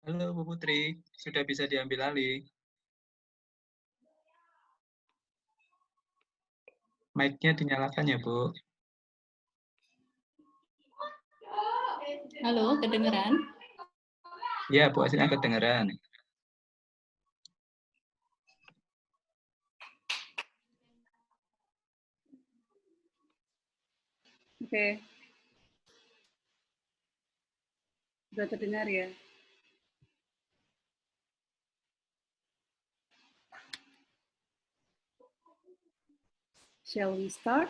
Halo Bu Putri, sudah bisa diambil alih. Mic-nya dinyalakan ya Bu. Halo, kedengeran? Ya Bu, hasilnya kedengeran. Oke. Sudah terdengar ya? Shall we start?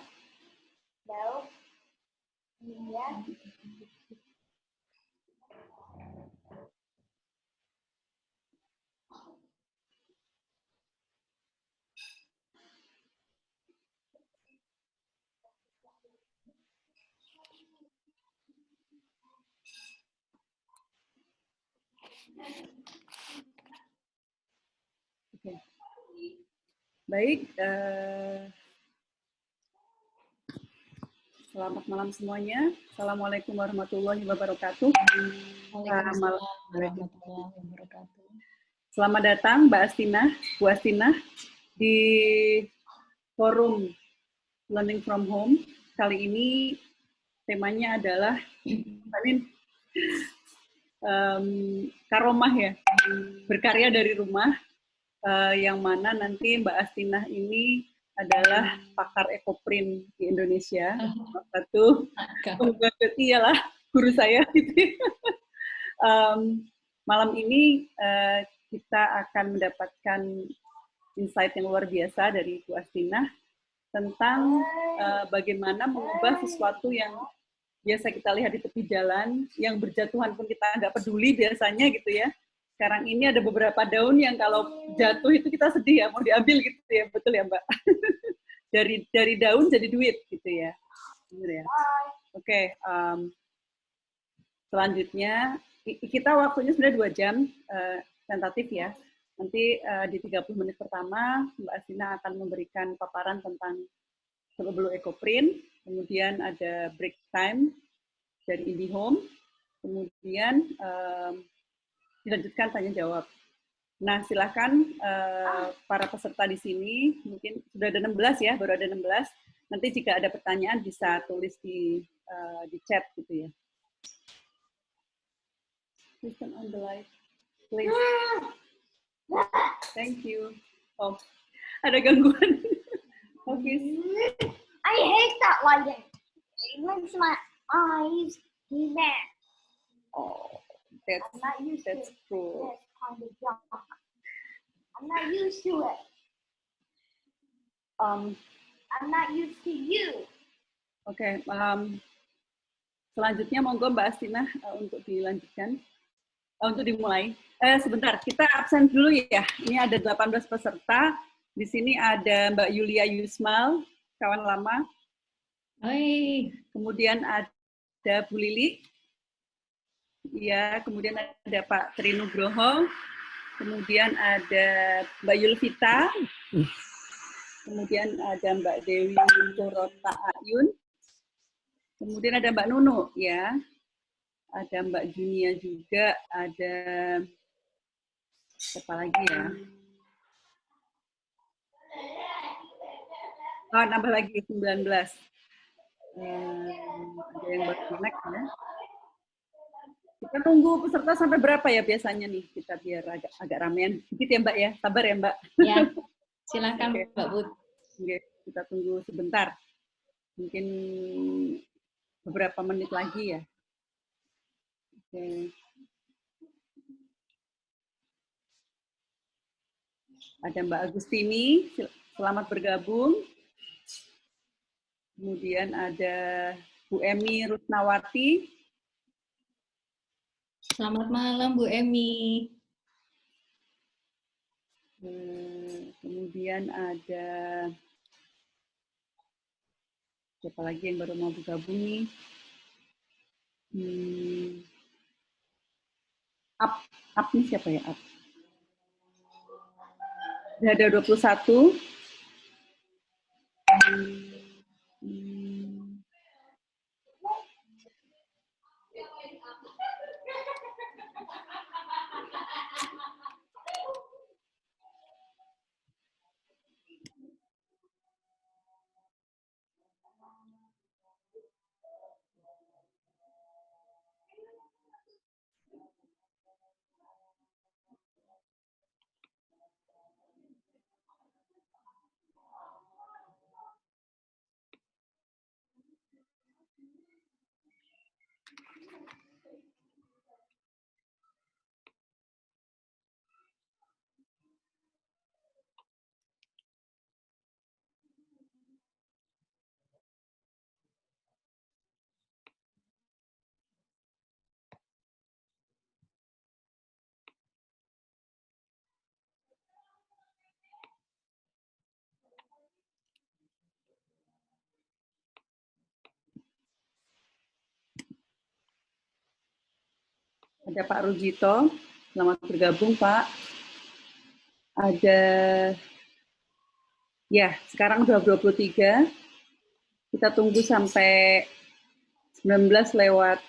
No. Yeah. Oke. Baik. Selamat malam semuanya. Assalamualaikum warahmatullahi wabarakatuh. Waalaikumsalam warahmatullahi wabarakatuh. Selamat datang Mbak Astina, Bu Astina di forum Learning from Home. Kali ini temanya adalah karomah ya, berkarya dari rumah, yang mana nanti Mbak Astina ini adalah pakar ekoprint di Indonesia. Satu, iyalah guru saya. Malam ini kita akan mendapatkan insight yang luar biasa dari Bu Astina tentang bagaimana mengubah sesuatu yang biasa kita lihat di tepi jalan, yang berjatuhan pun kita nggak peduli biasanya gitu ya. Sekarang ini ada beberapa daun yang kalau jatuh itu kita sedih ya, mau diambil gitu ya, betul ya Mbak? dari daun jadi duit gitu ya. Benar ya? Oke, selanjutnya kita waktunya sebenarnya 2 jam tentatif ya. Nanti di 30 menit pertama Mbak Astina akan memberikan paparan tentang Blue Ecoprint, kemudian ada break time dari IndiHome, kemudian dilanjutkan tanya jawab. Nah, silakan para peserta di sini, mungkin sudah ada 16 ya, baru ada 16. Nanti jika ada pertanyaan bisa tulis di chat gitu ya. Please turn on the light, please. Thank you. Oh, ada gangguan. I hate that lighting. It makes my eyes mad. Oh, that's true. That's kind of dark. I'm not used to it. I'm not used to you. Oke, selanjutnya monggo Mbak Astina untuk dilanjutkan, untuk dimulai. Sebentar, kita absen dulu ya. Ini ada 18 peserta. Di sini ada Mbak Yulia Yusmal, kawan lama. Hai. Kemudian ada Bu Lili. Ya, kemudian ada Pak Trinugroho. Kemudian ada Mbak Yulvita. Kemudian ada Mbak Dewi Corota Ayun. Kemudian ada Mbak Nunu, ya. Ada Mbak Junia juga, ada siapa lagi ya? Oh, nambah lagi 19. Ada yang baru connect ya. Kita tunggu peserta sampai berapa ya biasanya nih, kita biar agak ramean sedikit ya Mbak ya. Sabar ya Mbak. Ya, silakan okay. Mbak Bud. Oke, kita tunggu sebentar. Mungkin beberapa menit lagi ya. Oke. Ada Mbak Agustini, selamat bergabung. Kemudian ada Bu Emi Rusnawati. Selamat malam Bu Emi. Kemudian ada siapa lagi yang baru mau bergabung nih? Up nih siapa ya? Up. Sudah ada 21. Ada Pak Rujito, selamat bergabung Pak. Ada, ya sekarang udah 23, kita tunggu sampai 19 lewat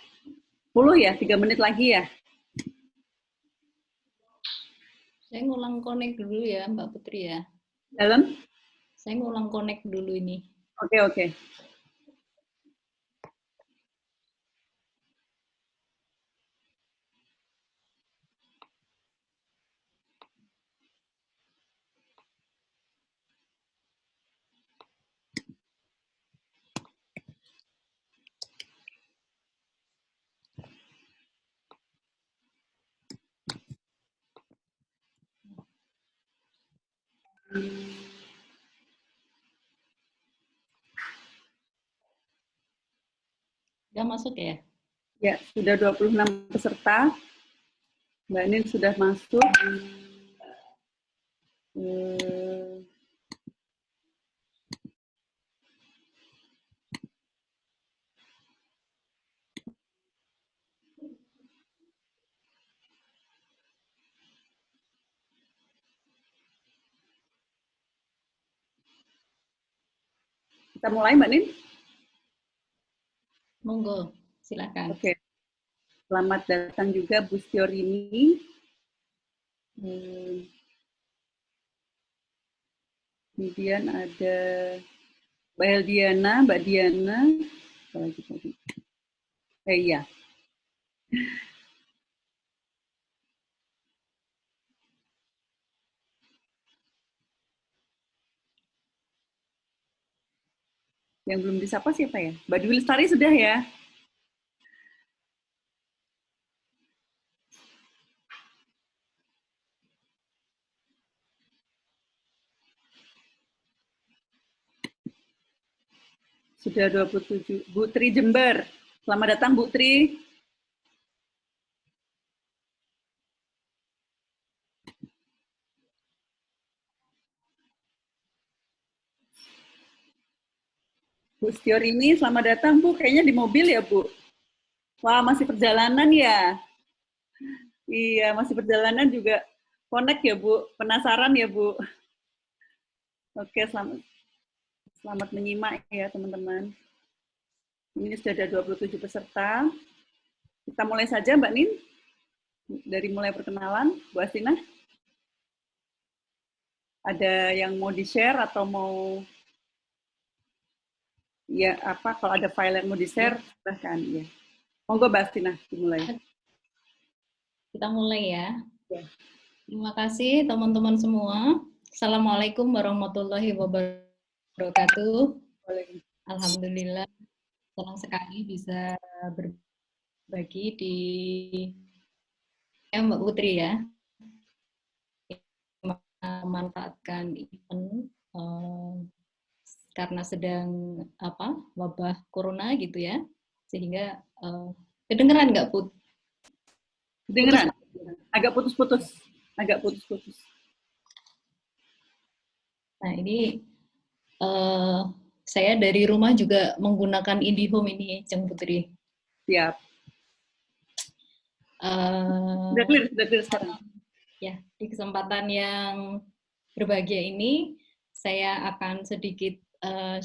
10 ya, 3 menit lagi ya. Saya ngulang connect dulu ya, Mbak Putri ya. Dalam? Saya ngulang connect dulu ini. Oke. Udah masuk ya? Ya, sudah 26 peserta. Mbak Nin sudah masuk. Kita mulai Mbak Nin? Monggo, silakan. Oke. Selamat datang juga Bu Stiorini. Kemudian ada Mbak Eldiana, Mbak Diana. Iya. Yang belum disapa siapa ya? Mbak Dwi Lestari sudah ya? Sudah 27. Bu Tri Jember. Selamat datang Bu Tri. Bu Stiorini, selamat datang Bu. Kayaknya di mobil ya Bu? Wah, masih perjalanan ya? Iya, masih perjalanan juga connect ya Bu. Penasaran ya Bu? Oke, selamat menyimak ya teman-teman. Ini sudah ada 27 peserta. Kita mulai saja Mbak Nin. Dari mulai perkenalan, Bu Astina. Ada yang mau di-share atau mau ya apa kalau ada file yang mau di-share silahkan ya. Monggo Mbak Astina dimulai. Kita mulai ya. Ya. Terima kasih teman-teman semua. Assalamualaikum warahmatullahi wabarakatuh. Alhamdulillah senang sekali bisa berbagi di Mbak Putri ya. Memanfaatkan event karena sedang wabah corona gitu ya, sehingga kedengeran nggak Put? Kedengeran? Agak putus-putus. Nah ini saya dari rumah juga menggunakan IndiHome ini, Ceng Putri. Siap. Sudah clear sekarang. Ya, di kesempatan yang berbahagia ini, saya akan sedikit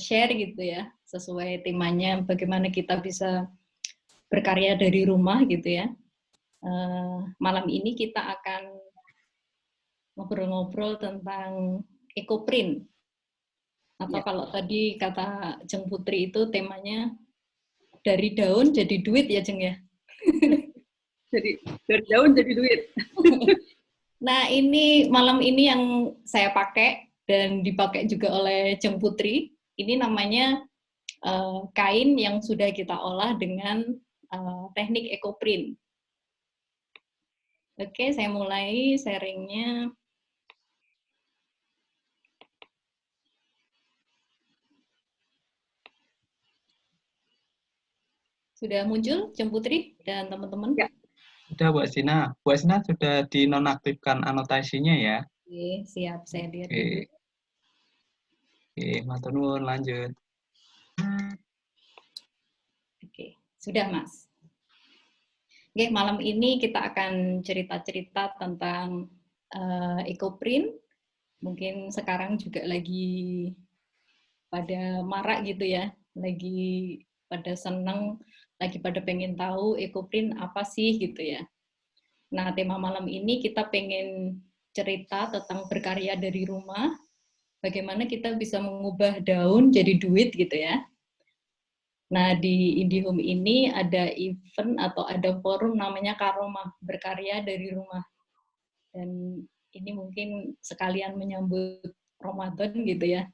share gitu ya, sesuai temanya bagaimana kita bisa berkarya dari rumah gitu ya. Malam ini kita akan ngobrol-ngobrol tentang ekoprint. Atau kalau tadi kata Jeng Putri itu temanya dari daun jadi duit ya Jeng ya? Jadi dari daun jadi duit. Nah ini malam ini yang saya pakai dan dipakai juga oleh Jeng Putri. Ini namanya kain yang sudah kita olah dengan teknik ekoprint. Oke, saya mulai sharingnya. Sudah muncul Jeng Putri dan teman-teman? Ya. Sudah Bu Astina. Bu Astina sudah dinonaktifkan anotasinya ya. Oke, siap. Saya lihat dulu. Oke, matur nuwun, lanjut. Oke, sudah Mas. Oke, malam ini kita akan cerita-cerita tentang ekoprint. Mungkin sekarang juga lagi pada marak gitu ya, lagi pada seneng, lagi pada pengen tahu ekoprint apa sih gitu ya. Nah, tema malam ini kita pengen cerita tentang berkarya dari rumah, bagaimana kita bisa mengubah daun jadi duit gitu ya. Nah, di IndiHome ini ada event atau ada forum namanya Karomah, berkarya dari rumah. Dan ini mungkin sekalian menyambut Ramadan gitu ya.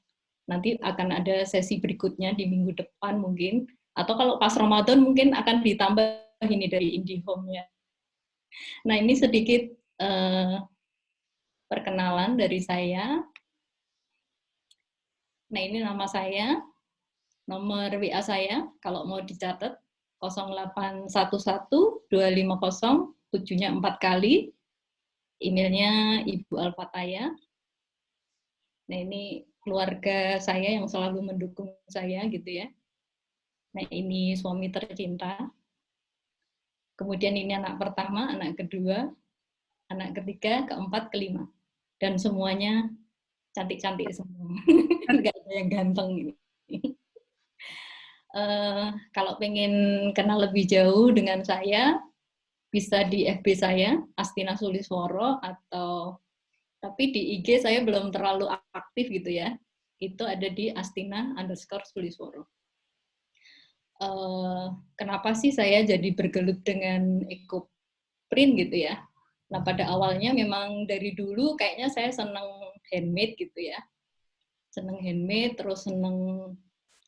Nanti akan ada sesi berikutnya di minggu depan mungkin. Atau kalau pas Ramadan mungkin akan ditambah ini dari IndiHome ya. Nah, ini sedikit perkenalan dari saya. Nah, ini nama saya. Nomor WA saya, kalau mau dicatat, 0811-250-7-nya 4 kali. Emailnya Ibu Alfataya. Nah, ini keluarga saya yang selalu mendukung saya gitu ya. Nah, ini suami tercinta. Kemudian ini anak pertama, anak kedua, anak ketiga, keempat, kelima. Dan semuanya cantik-cantik semua. Nggak ada yang ganteng ini. Kalau pengen kenal lebih jauh dengan saya, bisa di FB saya, Astina Sulisworo, atau tapi di IG saya belum terlalu aktif gitu ya. Itu ada di Astina_Sulisworo. Kenapa sih saya jadi bergelut dengan ekoprint gitu ya? Nah, pada awalnya memang dari dulu kayaknya saya seneng handmade gitu ya. Seneng handmade, terus seneng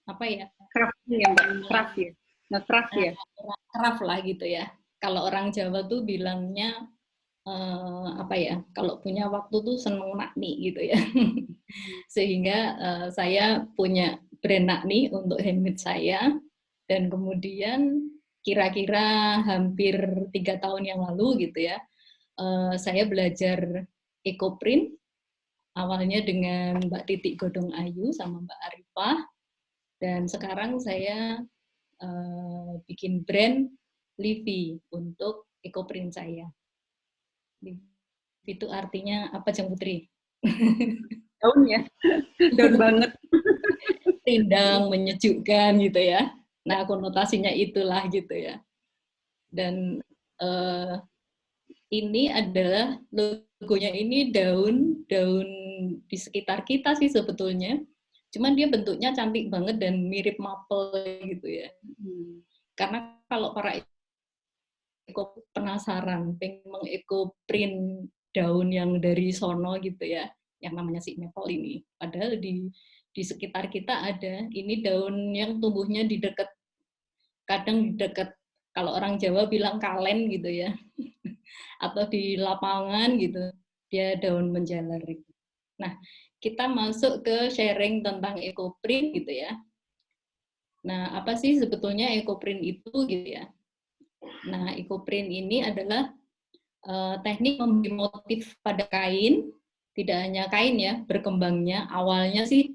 apa ya? Craft ya, Mbak. Craft ya. Nge-craft ya. Craft lah gitu ya. Kalau orang Jawa tuh bilangnya apa ya? Kalau punya waktu tuh seneng nakni gitu ya. Sehingga saya punya brand nakni untuk handmade saya. Dan kemudian kira-kira hampir 3 tahun yang lalu gitu ya, saya belajar ekoprint. Awalnya dengan Mbak Titik Godong Ayu sama Mbak Arifah. Dan sekarang saya bikin brand Livi untuk ekoprint saya. Itu artinya apa, Jeng Putri? Daun ya. Daun banget. Rindang, menyejukkan gitu ya. Nah, konotasinya itulah gitu ya. Dan ini adalah logonya ini daun di sekitar kita sih sebetulnya. Cuman dia bentuknya cantik banget dan mirip maple gitu ya. Karena kalau para eko penasaran, pengen mengekoprint daun yang dari sono gitu ya, yang namanya si maple ini. Padahal di sekitar kita ada, ini daun yang tumbuhnya di dekat, kadang di dekat, kalau orang Jawa bilang kalen gitu ya, atau di lapangan gitu, dia daun menjalar. Nah, kita masuk ke sharing tentang ekoprint gitu ya. Nah, apa sih sebetulnya ekoprint itu gitu ya? Nah, ekoprint ini adalah teknik memberi motif pada kain, tidak hanya kain ya, berkembangnya awalnya sih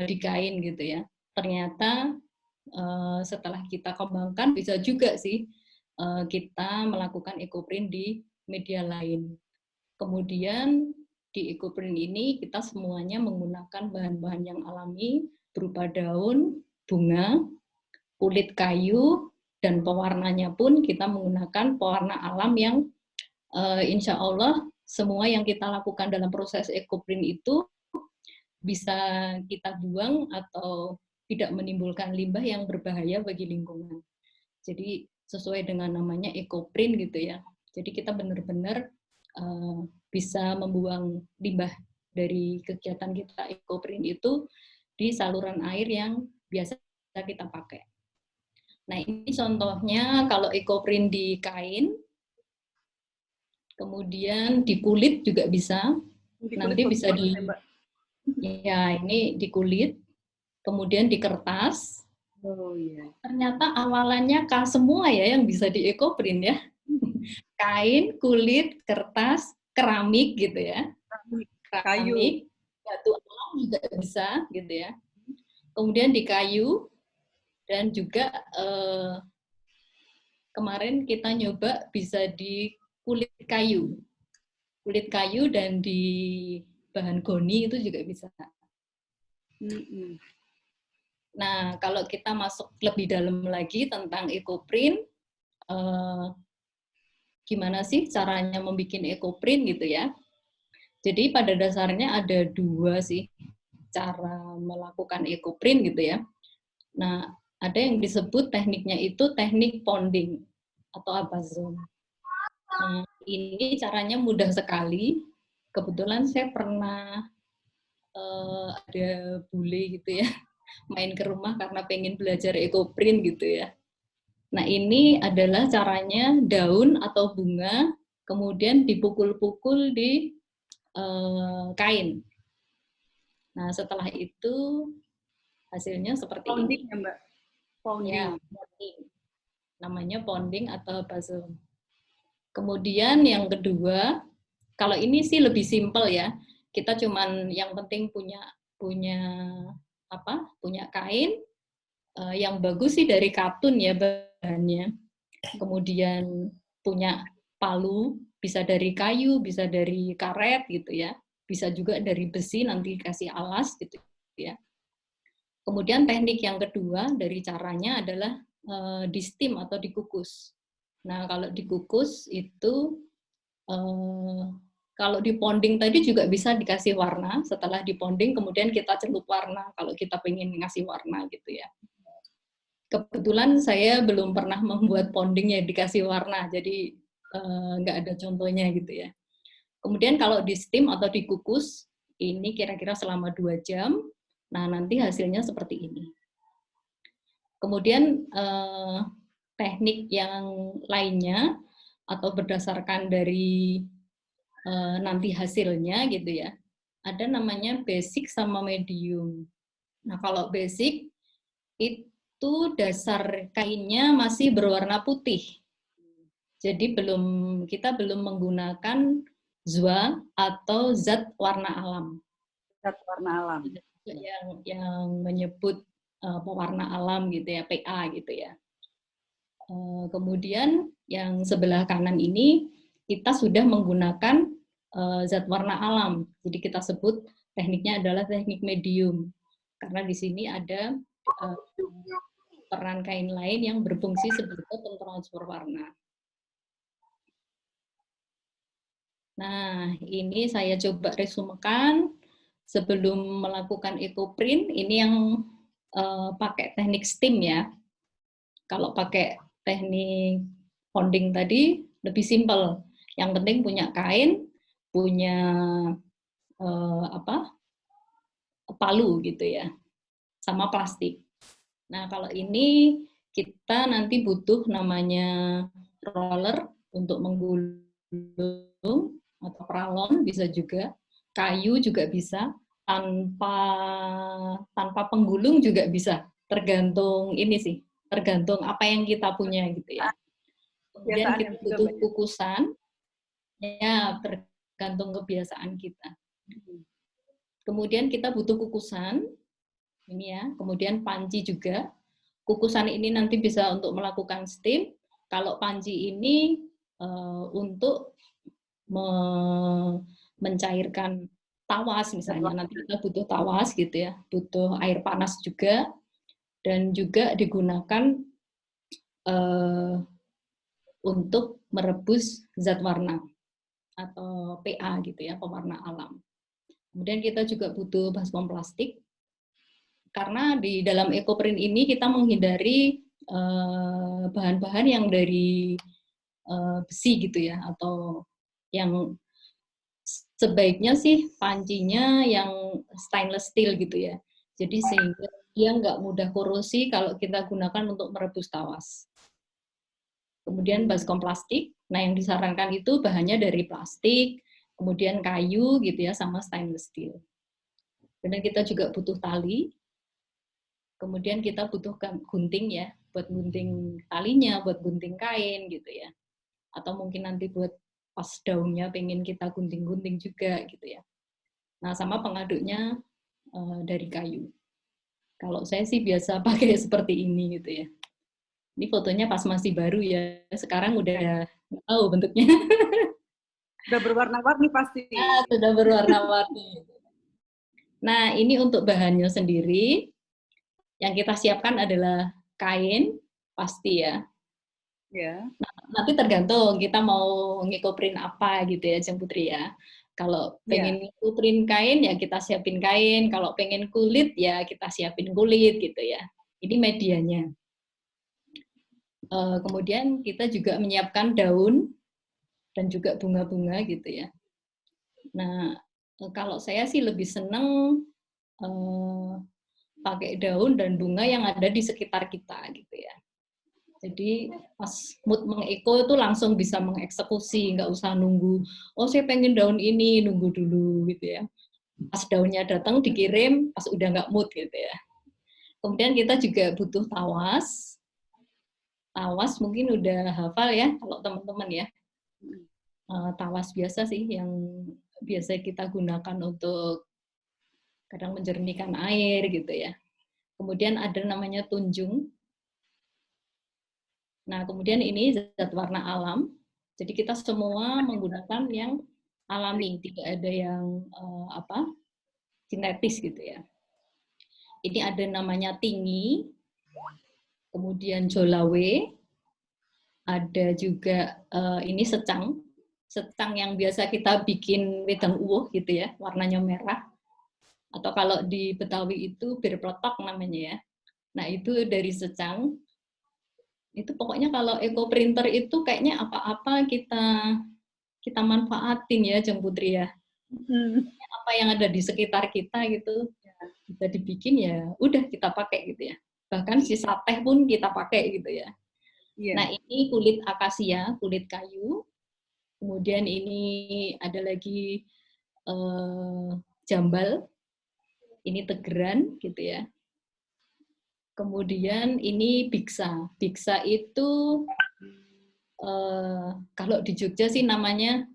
di kain gitu ya. Ternyata setelah kita kembangkan bisa juga sih kita melakukan ekoprint di media lain. Kemudian di ekoprint ini kita semuanya menggunakan bahan-bahan yang alami berupa daun, bunga, kulit kayu, dan pewarnanya pun kita menggunakan pewarna alam yang insya Allah semua yang kita lakukan dalam proses ekoprint itu bisa kita buang atau tidak menimbulkan limbah yang berbahaya bagi lingkungan. Jadi sesuai dengan namanya ekoprint gitu ya. Jadi kita benar-benar bisa membuang limbah dari kegiatan kita ekoprint itu di saluran air yang biasa kita pakai. Nah, ini contohnya kalau ekoprint di kain, kemudian di kulit juga bisa. Nanti bisa di ya ini di kulit, kemudian di kertas. Oh iya. Ternyata awalannya semua ya yang bisa di ekoprint ya. Kain, kulit, kertas, keramik gitu ya. Keramik, batu alam juga bisa gitu ya. Kemudian di kayu dan juga kemarin kita nyoba bisa di kulit kayu dan di bahan goni itu juga bisa. Nah, kalau kita masuk lebih dalam lagi tentang ekoprint, gimana sih caranya membuat ekoprint gitu ya? Jadi pada dasarnya ada dua sih cara melakukan ekoprint gitu ya. Nah, ada yang disebut tekniknya itu teknik ponding atau abazon. Nah, ini caranya mudah sekali. Kebetulan saya pernah ada bule gitu ya, main ke rumah karena pengen belajar ekoprint gitu ya. Nah, ini adalah caranya daun atau bunga, kemudian dipukul-pukul di kain. Nah, setelah itu hasilnya seperti Ponding ini. ya, Mbak? Ponding. Ya, ponding. Namanya ponding atau puzzle. Kemudian yang kedua, kalau ini sih lebih simpel ya. Kita cuman yang penting punya kain yang bagus sih dari katun ya bahannya. Kemudian punya palu, bisa dari kayu, bisa dari karet gitu ya. Bisa juga dari besi nanti kasih alas gitu ya. Kemudian teknik yang kedua dari caranya adalah di steam atau dikukus. Nah, kalau dikukus itu kalau di ponding tadi juga bisa dikasih warna. Setelah di ponding kemudian kita celup warna kalau kita pengen ngasih warna gitu ya. Kebetulan saya belum pernah membuat ponding yang dikasih warna, jadi nggak ada contohnya gitu ya. Kemudian kalau di steam atau dikukus, ini kira-kira selama 2 jam. Nah, nanti hasilnya seperti ini. Kemudian teknik yang lainnya atau berdasarkan dari nanti hasilnya gitu ya, ada namanya basic sama medium. Nah, kalau basic itu dasar kainnya masih berwarna putih. Jadi kita belum menggunakan zwa atau zat warna alam. Zat warna alam. Yang menyebut pewarna alam gitu ya, PA gitu ya. Kemudian yang sebelah kanan ini kita sudah menggunakan zat warna alam. Jadi kita sebut tekniknya adalah teknik medium. Karena di sini ada peran kain lain yang berfungsi sebagai pentransfer warna. Nah, ini saya coba resumekan sebelum melakukan ekoprint. Ini yang pakai teknik steam ya. Kalau pakai teknik ponding tadi lebih simpel. Yang penting punya kain, punya palu gitu ya, sama plastik. Nah, kalau ini kita nanti butuh namanya roller untuk menggulung atau pralon bisa juga, kayu juga bisa, tanpa penggulung juga bisa, tergantung ini sih, tergantung apa yang kita punya gitu ya. Kemudian kita butuh kukusan, ya tergantung kebiasaan kita. Kemudian kita butuh kukusan, ini ya, kemudian panci juga. Kukusan ini nanti bisa untuk melakukan steam. Kalau panci ini untuk mencairkan tawas misalnya, nanti kita butuh tawas gitu ya, butuh air panas juga, dan juga digunakan untuk merebus zat warna atau PA gitu ya, pewarna alam. Kemudian kita juga butuh baskom plastik, karena di dalam ekoprint ini kita menghindari bahan-bahan yang dari besi gitu ya, atau yang sebaiknya sih pancinya yang stainless steel gitu ya. Jadi sehingga dia nggak mudah korosi kalau kita gunakan untuk merebus tawas. Kemudian baskom plastik, nah yang disarankan itu bahannya dari plastik, kemudian kayu gitu ya, sama stainless steel. Kemudian kita juga butuh tali, kemudian kita butuhkan gunting ya, buat gunting talinya, buat gunting kain gitu ya. Atau mungkin nanti buat pas daunnya pengen kita gunting-gunting juga gitu ya. Nah, sama pengaduknya dari kayu. Kalau saya sih biasa pakai seperti ini gitu ya. Ini fotonya pas masih baru ya, sekarang udah nggak tahu bentuknya. Udah berwarna-warni pasti. Sudah berwarna-warni. Nah, ini untuk bahannya sendiri. Yang kita siapkan adalah kain, pasti ya. Ya. Nanti tergantung kita mau ngikoprint apa gitu ya, Jeng Putri ya. Kalau pengen ngikoprint kain ya kita siapin kain, kalau pengen kulit ya kita siapin kulit gitu ya. Ini medianya. Kemudian kita juga menyiapkan daun dan juga bunga-bunga gitu ya. Nah, kalau saya sih lebih seneng pakai daun dan bunga yang ada di sekitar kita gitu ya. Jadi pas mood mengeko itu langsung bisa mengeksekusi, nggak usah nunggu, oh saya pengen daun ini, nunggu dulu gitu ya. Pas daunnya datang dikirim, pas udah nggak mood gitu ya. Kemudian kita juga butuh tawas. Tawas mungkin udah hafal ya kalau teman-teman ya. Tawas biasa sih yang biasa kita gunakan untuk kadang menjernihkan air gitu ya. Kemudian ada namanya tunjung. Nah, kemudian ini zat warna alam. Jadi kita semua menggunakan yang alami, tidak ada yang sintetis gitu ya. Ini ada namanya tinggi, kemudian jolawe, ada juga ini secang yang biasa kita bikin wedang uwuh gitu ya, warnanya merah. Atau kalau di Betawi itu bir peletok namanya ya. Nah, itu dari secang. Itu pokoknya kalau eco printer itu kayaknya apa-apa kita manfaatin ya, Jeng Putri ya. Apa yang ada di sekitar kita gitu bisa dibikin ya, udah kita pakai gitu ya. Bahkan sisa teh pun kita pakai gitu ya. Nah, ini kulit akasia, kulit kayu. Kemudian ini ada lagi jambal. Ini tegeran gitu ya. Kemudian ini biksa. Biksa itu kalau di Jogja sih namanya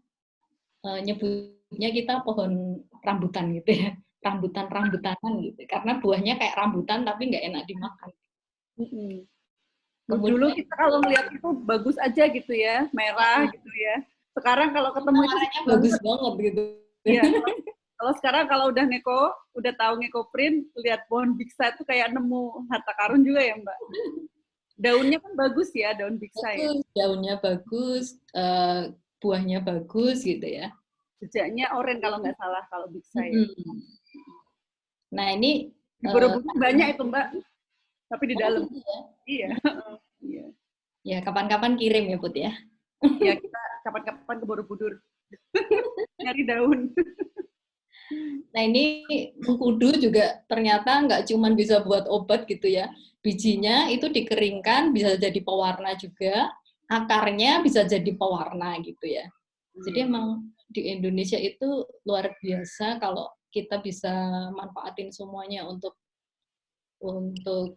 nyebutnya kita pohon rambutan gitu ya. Rambutan-rambutanan gitu. Karena buahnya kayak rambutan tapi nggak enak dimakan. Kemudian, dulu kita kalau melihat itu bagus aja gitu ya, merah gitu ya. Sekarang kalau ketemu itu bagus banget gitu. Iya. Kalau sekarang kalau udah tahu ngeko print, lihat pohon biksa itu kayak nemu harta karun juga ya, Mbak. Daunnya kan bagus ya, daun biksa ya. Daunnya bagus, buahnya bagus gitu ya. Jejaknya oranye kalau nggak salah kalau biksa ya. Nah, ini di Borobudur banyak itu, Mbak. Tapi di dalam. Ya? Iya. Ya, kapan-kapan kirim ya, Put ya. Ya, kita kapan-kapan ke Borobudur. Nyari daun. Nah, ini mengkudu juga ternyata nggak cuma bisa buat obat gitu ya. Bijinya itu dikeringkan bisa jadi pewarna juga, akarnya bisa jadi pewarna gitu ya. Jadi emang di Indonesia itu luar biasa kalau kita bisa manfaatin semuanya untuk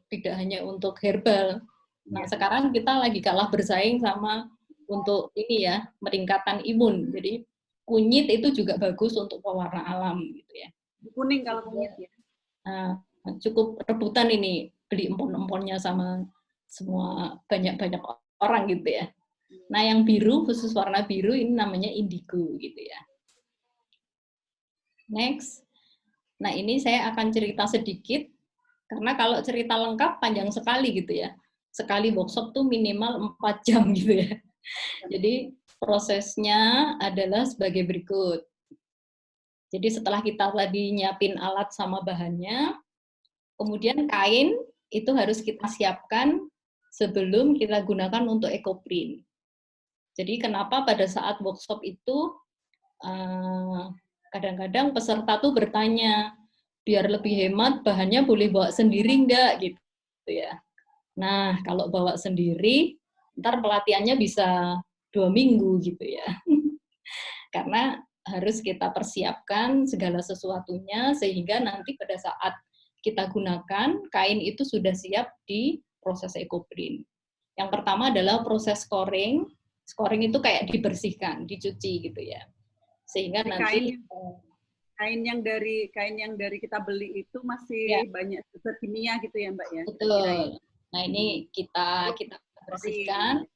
tidak hanya untuk herbal. Nah, sekarang kita lagi kalah bersaing sama untuk ini ya, peningkatan imun. Jadi kunyit itu juga bagus untuk pewarna alam gitu ya. Kuning kalau kunyit ya. Nah, cukup rebutan ini beli empon-emponnya sama semua banyak orang gitu ya. Nah, yang biru khusus warna biru ini namanya indigo gitu ya. Next. Nah, ini saya akan cerita sedikit karena kalau cerita lengkap panjang sekali gitu ya. Sekali workshop tuh minimal 4 jam gitu ya. Jadi prosesnya adalah sebagai berikut. Jadi setelah kita tadi nyiapin alat sama bahannya, kemudian kain itu harus kita siapkan sebelum kita gunakan untuk ecoprint. Jadi kenapa pada saat workshop itu kadang-kadang peserta tuh bertanya, biar lebih hemat bahannya boleh bawa sendiri nggak gitu ya. Nah, kalau bawa sendiri, ntar pelatihannya bisa 2 minggu gitu ya. Karena harus kita persiapkan segala sesuatunya sehingga nanti pada saat kita gunakan, kain itu sudah siap di proses ecoprint. Yang pertama adalah proses scoring. Scoring itu kayak dibersihkan, dicuci gitu ya. Sehingga nanti kain yang dari kita beli itu masih banyak unsur kimia gitu ya, Mbak ya. Betul. Nah, ini kita bersihkan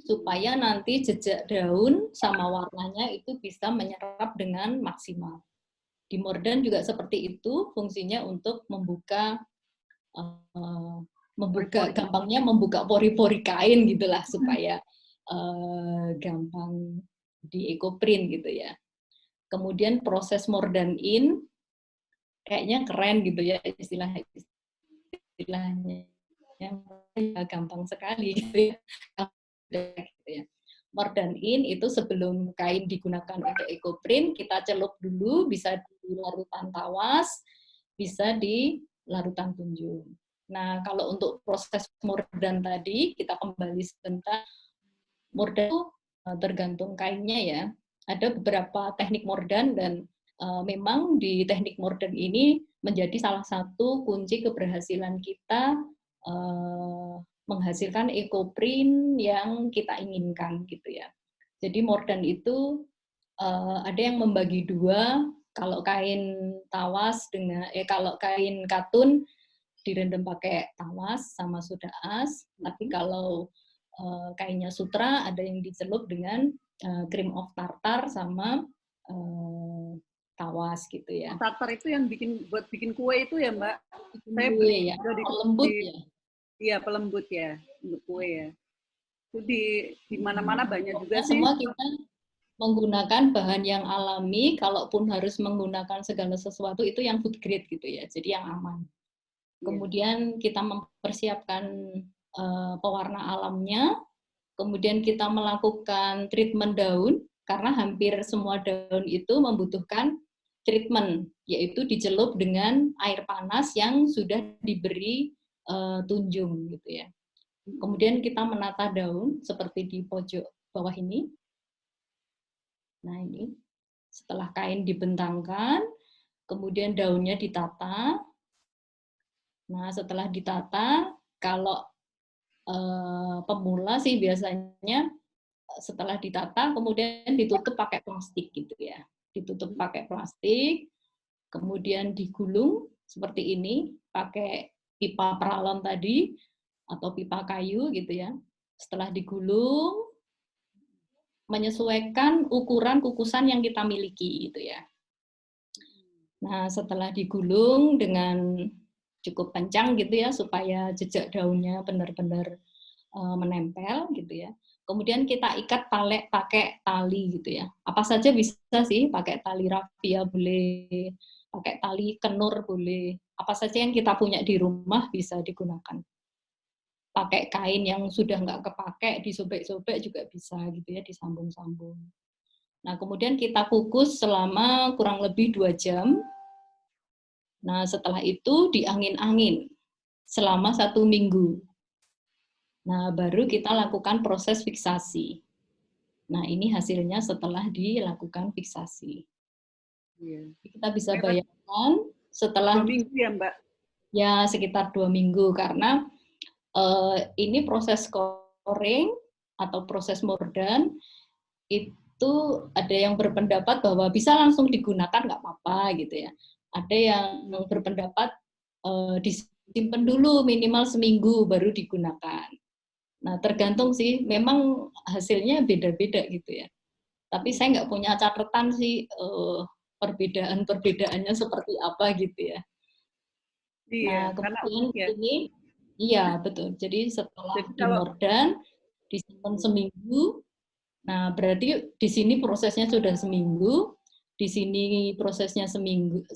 supaya nanti jejak daun sama warnanya itu bisa menyerap dengan maksimal. Di morden juga seperti itu, fungsinya untuk membuka gampangnya membuka pori-pori kain gitulah supaya gampang di ekoprint gitu ya. Kemudian proses mordan in kayaknya keren gitu ya istilahnya ya, gampang sekali gitu ya. Mordan in itu sebelum kain digunakan untuk ekoprint, kita celup dulu, bisa di larutan tawas, bisa di larutan kunjung. Nah, kalau untuk proses mordan tadi, kita kembali sebentar. Mordan itu tergantung kainnya ya. Ada beberapa teknik mordan dan memang di teknik mordan ini menjadi salah satu kunci keberhasilan kita menghasilkan ekoprint yang kita inginkan gitu ya. Jadi mordan itu ada yang membagi dua. Kalau kain tawas dengan kalau kain katun direndam pakai tawas sama soda as. Tapi kalau kainnya sutra ada yang dicelup dengan cream of tartar sama tawas gitu ya. Tartar itu yang buat bikin kue itu ya, Mbak? Saya beli ya. Pelembut ya. Iya, pelembut ya, untuk kue ya. Itu di mana-mana banyak juga sih. Semua kita menggunakan bahan yang alami, kalaupun harus menggunakan segala sesuatu itu yang food grade gitu ya, jadi yang aman. Kemudian kita mempersiapkan pewarna alamnya, kemudian kita melakukan treatment daun, karena hampir semua daun itu membutuhkan treatment, yaitu dicelup dengan air panas yang sudah diberi tunjung gitu ya. Kemudian kita menata daun seperti di pojok bawah ini. Nah ini, setelah kain dibentangkan, kemudian daunnya ditata. Nah setelah ditata, kalau pemula sih biasanya setelah ditata, kemudian ditutup pakai plastik gitu ya. Ditutup pakai plastik, kemudian digulung seperti ini, pakai pipa peralon tadi, atau pipa kayu gitu ya. Setelah digulung, menyesuaikan ukuran kukusan yang kita miliki gitu ya. Nah, setelah digulung dengan cukup kencang gitu ya supaya jejak daunnya benar-benar menempel gitu ya. Kemudian kita ikat pakai tali gitu ya. Apa saja bisa sih, pakai tali rafia boleh, pakai tali kenur boleh. Apa saja yang kita punya di rumah bisa digunakan. Pakai kain yang sudah nggak kepake, disobek-sobek juga bisa gitu ya, disambung-sambung. Nah, kemudian kita kukus selama kurang lebih 2 jam. Nah, setelah itu diangin-angin selama 1 minggu. Nah, baru kita lakukan proses fiksasi. Nah, ini hasilnya setelah dilakukan fiksasi. Kita bisa bayangkan setelah 2 minggu ya, Mbak? Ya, sekitar 2 minggu, karena ini proses scoring atau proses mordan itu ada yang berpendapat bahwa bisa langsung digunakan nggak apa-apa gitu ya. Ada yang berpendapat disimpan dulu minimal seminggu baru digunakan. Nah tergantung sih, memang hasilnya beda-beda gitu ya. Tapi saya nggak punya catatan sih perbedaan-perbedaannya seperti apa gitu ya. Iya, Nah kemudian ini iya, betul. Jadi setelah dimordan, disimpan seminggu. Nah, berarti di sini prosesnya sudah seminggu, di sini prosesnya seminggu,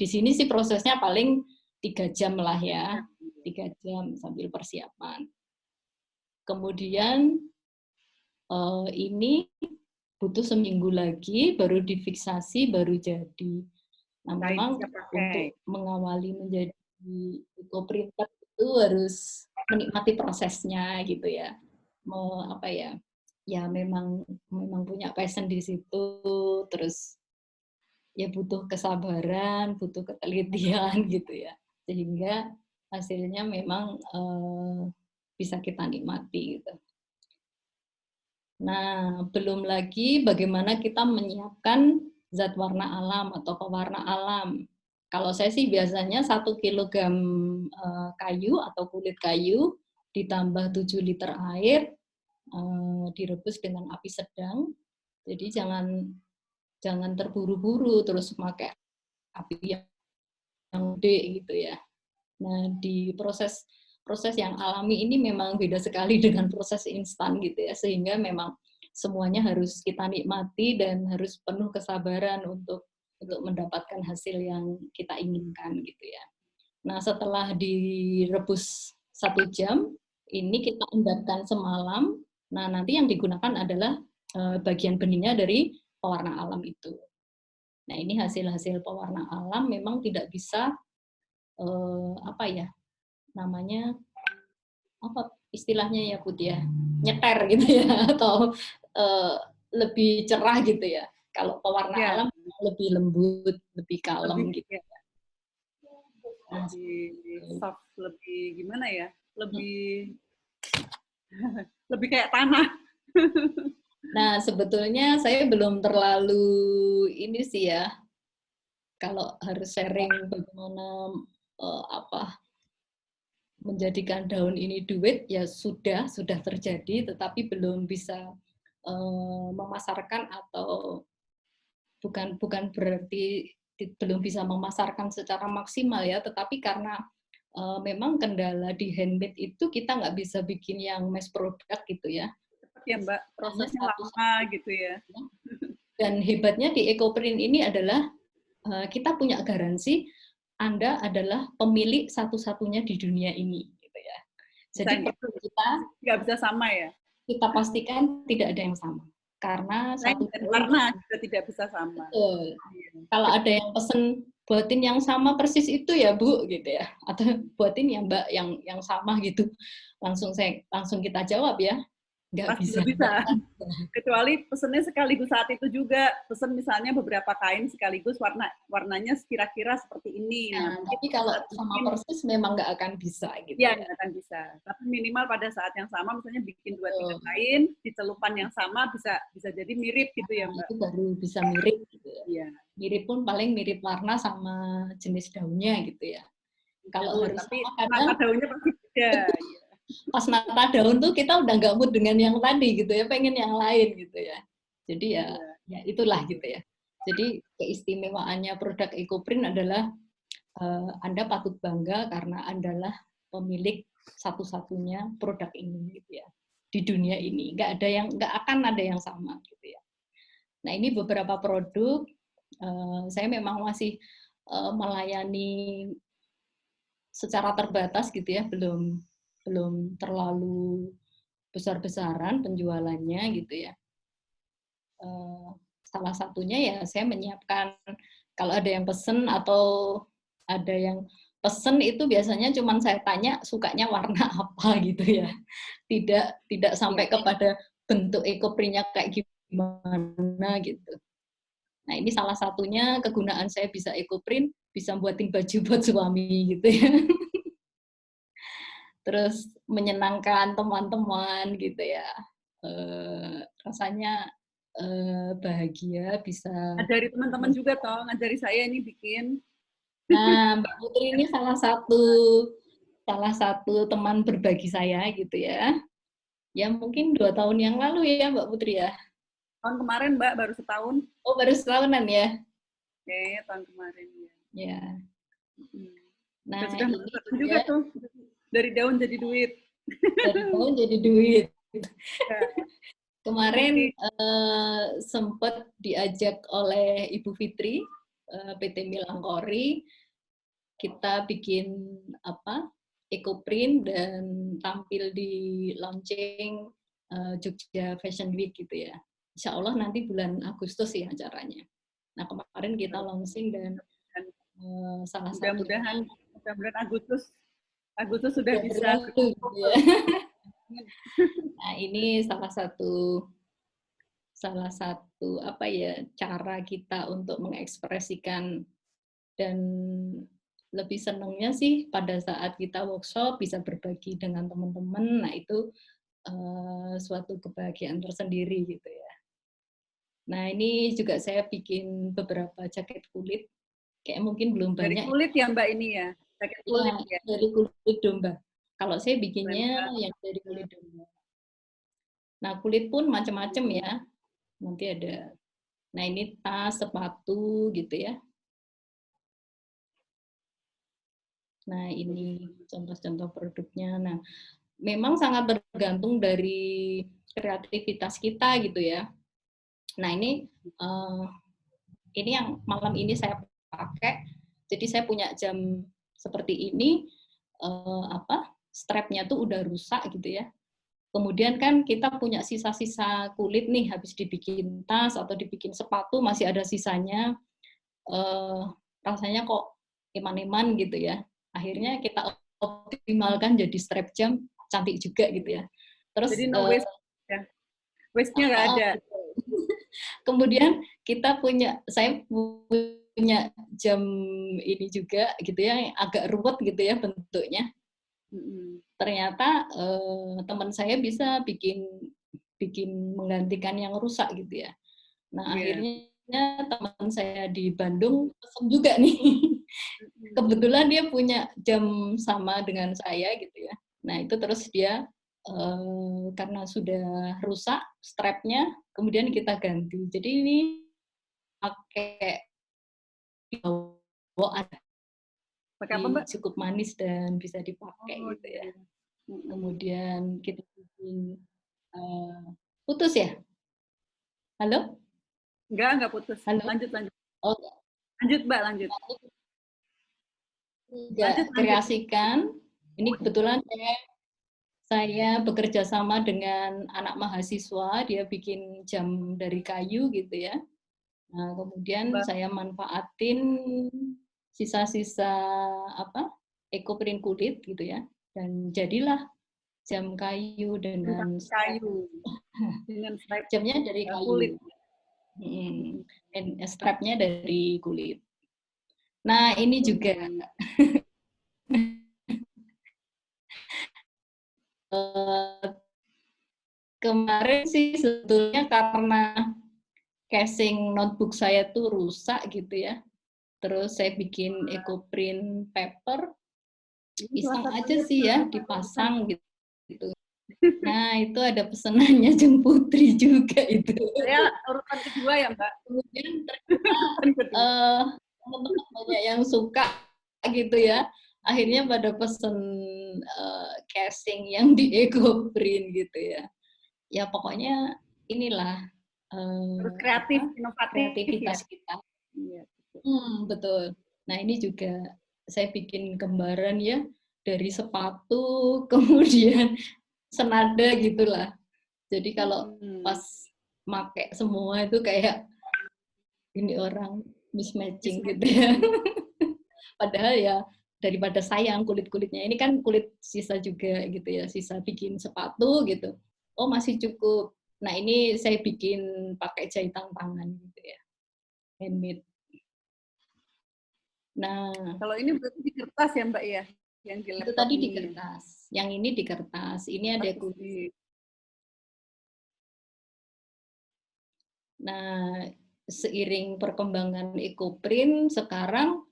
di sini sih prosesnya paling 3 jam lah ya, 3 jam sambil persiapan. Kemudian ini butuh seminggu lagi, baru difiksasi, baru jadi. Nah, memang untuk mengawali menjadi eco-printer itu harus menikmati prosesnya gitu ya. Apa ya? Ya memang punya passion di situ, terus ya butuh kesabaran, butuh ketelitian gitu ya. Sehingga hasilnya memang bisa kita nikmati gitu. Nah, belum lagi bagaimana kita menyiapkan zat warna alam atau pewarna alam. Kalau saya sih biasanya 1 kilogram kayu atau kulit kayu ditambah 7 liter air, direbus dengan api sedang. Jadi jangan terburu-buru terus pakai api yang gede gitu ya. Nah, di proses yang alami ini memang beda sekali dengan proses instan gitu ya, sehingga memang semuanya harus kita nikmati dan harus penuh kesabaran untuk mendapatkan hasil yang kita inginkan gitu ya. Nah, setelah direbus 1 jam, ini kita endapkan semalam. Nah, nanti yang digunakan adalah bagian benihnya dari pewarna alam itu. Nah, ini hasil-hasil pewarna alam memang tidak bisa apa ya namanya, apa istilahnya ya Put ya, nyeter gitu ya, atau lebih cerah gitu ya. Kalau pewarna alam lebih lembut, lebih kalem gitu. Ya. Lebih soft, lebih gimana ya? Lebih lebih kayak tanah. Nah, sebetulnya saya belum terlalu ini sih ya. Kalau harus sharing bagaimana menjadikan daun ini duit, ya sudah terjadi, tetapi belum bisa memasarkan, atau bukan berarti belum bisa memasarkan secara maksimal ya, tetapi karena memang kendala di handmade itu kita nggak bisa bikin yang mass product gitu ya. Ya Mbak, prosesnya lama gitu ya. Dan hebatnya di EcoPrint ini adalah kita punya garansi Anda adalah pemilik satu-satunya di dunia ini, gitu ya. Jadi kita nggak bisa sama ya. Kita pastikan tidak ada yang sama, karena satu warna juga tidak bisa sama. Betul. Kalau ada yang pesen buatin yang sama persis itu ya Bu, gitu ya, atau buatin yang Mbak yang sama gitu, langsung kita jawab ya. Nggak bisa. Kecuali pesennya sekaligus saat itu juga. Pesen misalnya beberapa kain sekaligus warnanya kira-kira seperti ini. Nah, tapi kalau sama persis memang nggak akan bisa gitu. Ya, nggak akan bisa. Tapi minimal pada saat yang sama, misalnya bikin 2-3 kain di celupan yang sama bisa jadi mirip gitu ya Mbak. Itu baru bisa mirip gitu ya. Iya. Mirip pun paling mirip warna sama jenis daunnya gitu ya. Kalau harus tapi sama daunnya pasti beda. Pas nata daun tuh kita udah nggak mood dengan yang tadi gitu ya, pengen yang lain gitu ya. Jadi ya itulah gitu ya. Jadi keistimewaannya produk EcoPrint adalah Anda patut bangga karena Anda adalah pemilik satu-satunya produk ini gitu ya di dunia ini. Nggak akan ada yang sama gitu ya. Nah, ini beberapa produk saya memang masih melayani secara terbatas gitu ya, belum terlalu besar-besaran penjualannya gitu ya. Salah satunya ya saya menyiapkan, kalau ada yang pesen atau ada yang pesen itu biasanya cuma saya tanya sukanya warna apa gitu ya. Tidak sampai kepada bentuk EcoPrint-nya kayak gimana gitu. Nah, ini salah satunya kegunaan saya bisa EcoPrint, bisa buatin baju buat suami gitu ya. Terus menyenangkan teman-teman gitu ya, rasanya bahagia bisa. Ngajari teman-teman juga toh, ngajari saya ini bikin. Nah, Mbak Putri ini salah satu teman berbagi saya gitu ya. Ya mungkin 2 tahun yang lalu ya Mbak Putri ya. Tahun kemarin Mbak, baru setahun. Oh, baru setahunan ya? Oke, tahun kemarin ya. Ya. Nah, sudah juga tuh. Dari daun jadi duit. Dari daun jadi duit. Kemarin sempat diajak oleh Ibu Fitri, PT Milangkori, kita bikin EcoPrint dan tampil di launching Jogja Fashion Week gitu ya. Insya Allah nanti bulan Agustus ya acaranya. Nah, kemarin kita launching dan salah satu mudah-mudahan Agustus sudah bisa. Ya. Nah, ini salah satu cara kita untuk mengekspresikan, dan lebih senangnya sih pada saat kita workshop bisa berbagi dengan teman-teman. Nah, itu suatu kebahagiaan tersendiri gitu ya. Nah, ini juga saya bikin beberapa jaket kulit, kayak mungkin belum banyak. Dari kulit ya Mbak ini ya? Jaket kulit ya? Dari kulit domba. Kalau saya bikinnya yang dari kulit domba. Nah, kulit pun macam-macam ya. Nanti ada. Nah, ini tas, sepatu gitu ya. Nah, ini contoh-contoh produknya. Nah, memang sangat bergantung dari kreativitas kita gitu ya. Nah, ini yang malam ini saya pakai. Jadi saya punya jam seperti ini, strapnya tuh udah rusak gitu ya. Kemudian kan kita punya sisa-sisa kulit nih, habis dibikin tas atau dibikin sepatu masih ada sisanya, rasanya kok eman-eman gitu ya. Akhirnya kita optimalkan jadi strap jam, cantik juga gitu ya. Terus jadi no waste ya. Waste-nya nggak ada. Kemudian saya punya jam ini juga gitu ya, yang agak ruwet gitu ya bentuknya. Ternyata teman saya bisa bikin menggantikan yang rusak gitu ya. Nah, akhirnya teman saya di Bandung pesen juga nih. Kebetulan dia punya jam sama dengan saya gitu ya. Nah, itu terus dia karena sudah rusak strapnya, kemudian kita ganti. Jadi ini pakai cukup manis dan bisa dipakai gitu ya. Kemudian kita bikin putus ya? Halo? Enggak putus. Halo? Lanjut. Oh. Lanjut, Mbak, lanjut. Kreasikan. Ini kebetulan saya bekerja sama dengan anak mahasiswa, dia bikin jam dari kayu gitu ya. Nah, kemudian saya manfaatin sisa-sisa ekoprint kulit gitu ya, dan jadilah jam kayu dengan jamnya dari kayu, kulit. Dan strapnya dari kulit. Nah, ini juga kemarin sih sebetulnya karena casing notebook saya tuh rusak gitu ya. Terus saya bikin ekoprint paper, iseng aja sih ya dipasang gitu. Nah, itu ada pesanannya Jeng Putri juga itu. Saya urutan kedua ya, Mbak. Kemudian ternyata teman-teman banyak yang suka gitu ya. Akhirnya pada pesen casing yang di ekoprint gitu ya. Ya pokoknya inilah kreatif, inovatif kreativitas ya? kita. Iya, betul. Nah, ini juga saya bikin gambaran ya dari sepatu, kemudian senada gitulah. Jadi kalau pas pakai semua itu kayak ini orang mismatching gitu ya. Padahal ya daripada sayang kulit-kulitnya, ini kan kulit sisa juga gitu ya, sisa bikin sepatu gitu. Oh, masih cukup. Nah, ini saya bikin pakai jahitan tangan gitu ya. Handmade. Nah, kalau ini berarti di kertas ya, Mbak ya? Yang di laptop itu tadi ini. di kertas. Yang ini di kertas. Ini ada kulit. Nah, seiring perkembangan ekoprint sekarang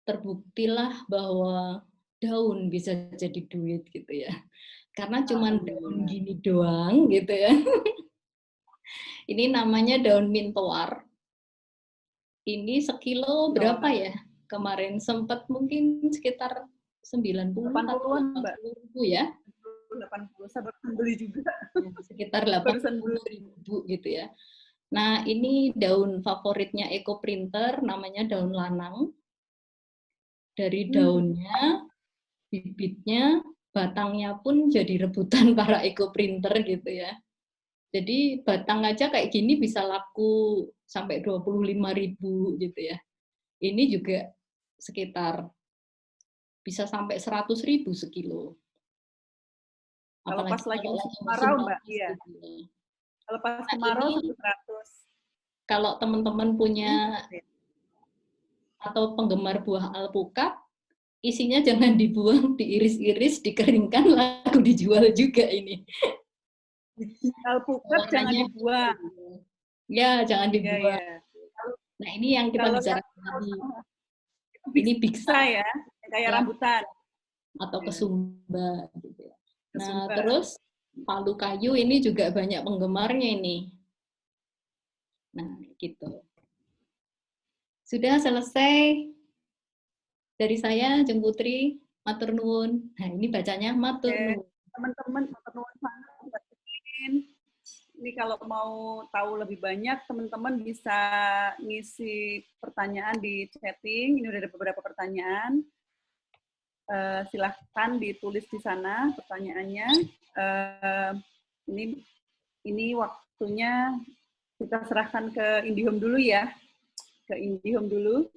terbuktilah bahwa daun bisa jadi duit gitu ya. Karena cuma daun gini doang gitu ya. Ini namanya daun mintoar. Ini sekilo berapa ya? Kemarin sempat mungkin sekitar 80-an, Mbak. Ya. 80, saya baru beli juga. Sekitar 80.000 gitu ya. Nah, ini daun favoritnya ekoprinter, namanya daun lanang. Dari daunnya, bibitnya, batangnya pun jadi rebutan para ekoprinter gitu ya. Jadi batang aja kayak gini bisa laku sampai 25.000 gitu ya. Ini juga sekitar bisa sampai 100.000 sekilo. Kalau pas lagi musim kemarau, Mbak, iya. Kalau pas kemarau 100. Kalau teman-teman punya atau penggemar buah alpukat, isinya jangan dibuang, diiris-iris, dikeringkan, lalu dijual juga ini. Alpukat jangan dibuang. Ya, jangan dibuang. Ya. Nah, ini yang kita bicarakan tadi. Ini biksa ya, kayak rambutan. atau ke Sumba gitu ya. Ke Nah, Sumba. terus palu kayu ini juga banyak penggemarnya ini. Nah, gitu. Sudah selesai dari saya, Jeng Putri, matur nuwun. Nah, ini bacanya matur Oke, nuwun. teman-teman, teman-teman sangat Mbak Titin. Ini kalau mau tahu lebih banyak, teman-teman bisa ngisi pertanyaan di chatting. Ini udah ada beberapa pertanyaan. Silahkan ditulis di sana pertanyaannya. Ini waktunya kita serahkan ke IndiHome dulu ya. Ke IndiHome dulu.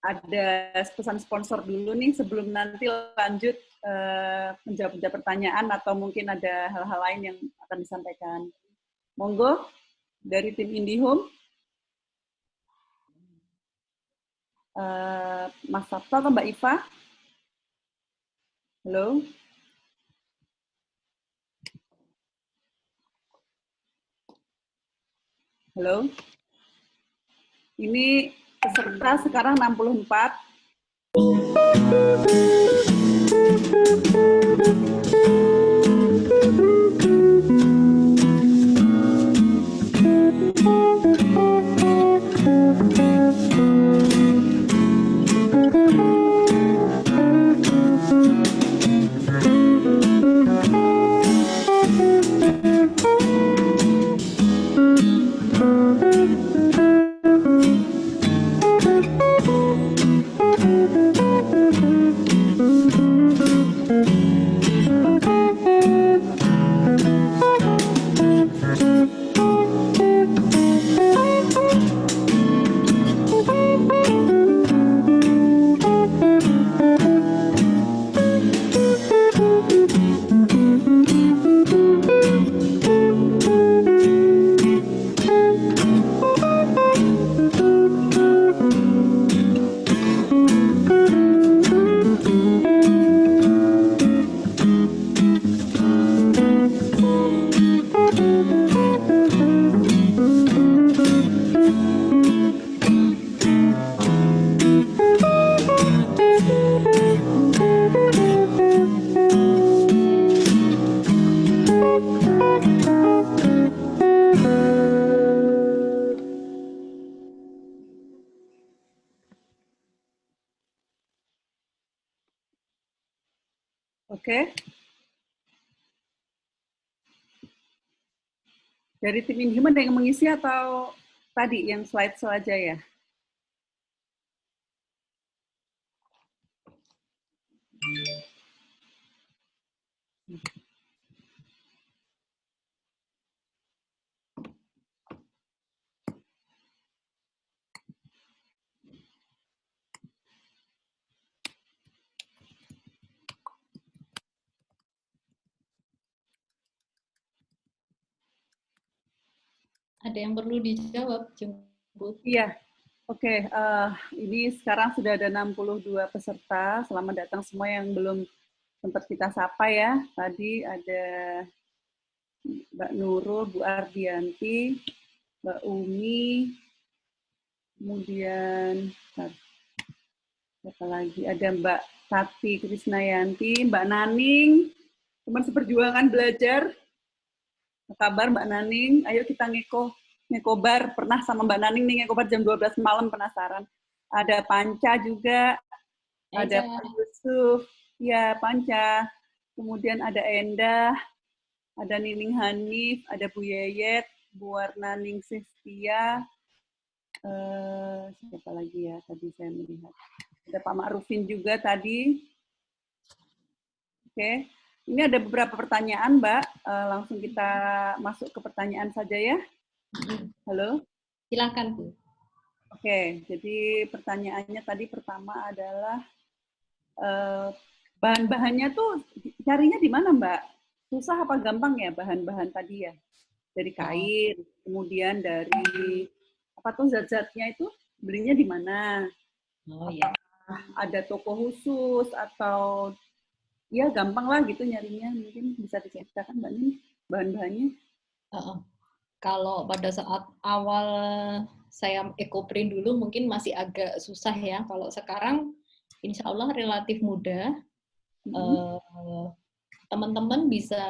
Ada pesan sponsor dulu nih sebelum nanti lanjut menjawab pertanyaan atau mungkin ada hal-hal lain yang akan disampaikan. Monggo dari tim IndiHome. Mas Sabto atau Mbak Iva? Halo? Halo? Ini peserta sekarang 64. Oke. Dari tim IndiHome ada yang mengisi atau tadi yang slide saja ya? Ada yang perlu dijawab, Jemput? Iya. Oke, ini sekarang sudah ada 62 peserta. Selamat datang semua yang belum sempat kita sapa ya. Tadi ada Mbak Nurul, Bu Ardianti, Mbak Umi, kemudian siapa lagi? Ada Mbak Tati Krisnayanti, Mbak Naning, teman seperjuangan belajar. Apa kabar Mbak Naning? Ayo kita ngekobar. Pernah sama Mbak Naning nih ngekobar jam 12 malam, penasaran. Ada Panca juga, ada Pak Yusuf, ya Panca. Kemudian ada Endah, ada Nining Hanif, ada Bu Yeyet, Bu Warnaning Sestia, siapa lagi ya tadi saya melihat. Ada Pak Ma'rufin juga tadi. Oke, ini ada beberapa pertanyaan Mbak, langsung kita masuk ke pertanyaan saja ya. Halo? Silakan, Bu. Oke, jadi pertanyaannya tadi pertama adalah bahan-bahannya tuh carinya di mana Mbak? Susah apa gampang ya bahan-bahan tadi ya? Dari kain, kemudian dari apa tuh zat-zatnya itu belinya di mana? Oh ya. Ada toko khusus atau ya gampang lah gitu nyarinya, mungkin bisa diceritakan Mbak Nin bahan-bahannya. Kalau pada saat awal saya ekoprint dulu mungkin masih agak susah ya. Kalau sekarang insya Allah relatif mudah. teman-teman bisa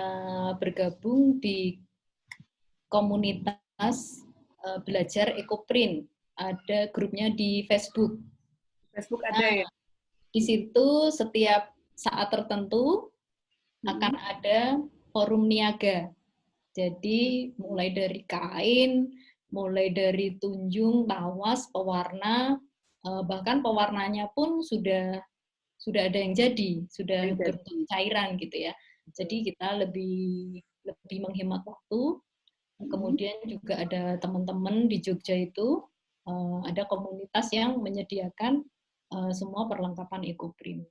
bergabung di komunitas belajar ekoprint. Ada grupnya di Facebook. Facebook ada ya? Di situ setiap saat tertentu akan ada forum niaga. Jadi mulai dari kain, mulai dari tunjung, tawas, pewarna, bahkan pewarnanya pun sudah ada yang jadi, sudah berbentuk cairan gitu ya. Jadi kita lebih menghemat waktu. Kemudian juga ada teman-teman di Jogja itu ada komunitas yang menyediakan semua perlengkapan ekoprint.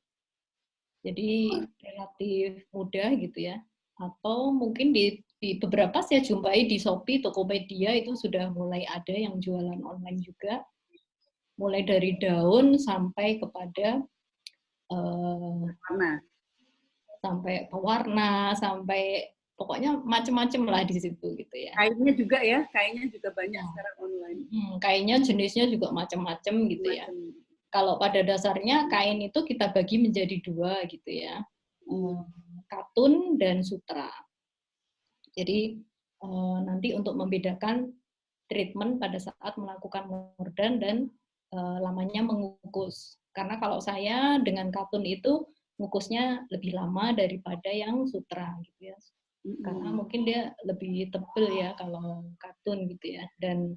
Jadi relatif mudah gitu ya. Atau mungkin di beberapa saya jumpai di Shopee, Tokopedia itu sudah mulai ada yang jualan online juga. Mulai dari daun sampai kepada sampai pewarna, sampai pokoknya macam-macam lah di situ gitu ya. Kainnya juga ya, kainnya juga banyak sekarang online. Kainnya jenisnya juga macam-macam gitu ya. Kalau pada dasarnya kain itu kita bagi menjadi dua gitu ya, katun dan sutra. Jadi nanti untuk membedakan treatment pada saat melakukan mordan dan lamanya mengukus. Karena kalau saya dengan katun itu ngukusnya lebih lama daripada yang sutra gitu ya. Karena mungkin dia lebih tebal ya kalau katun gitu ya, dan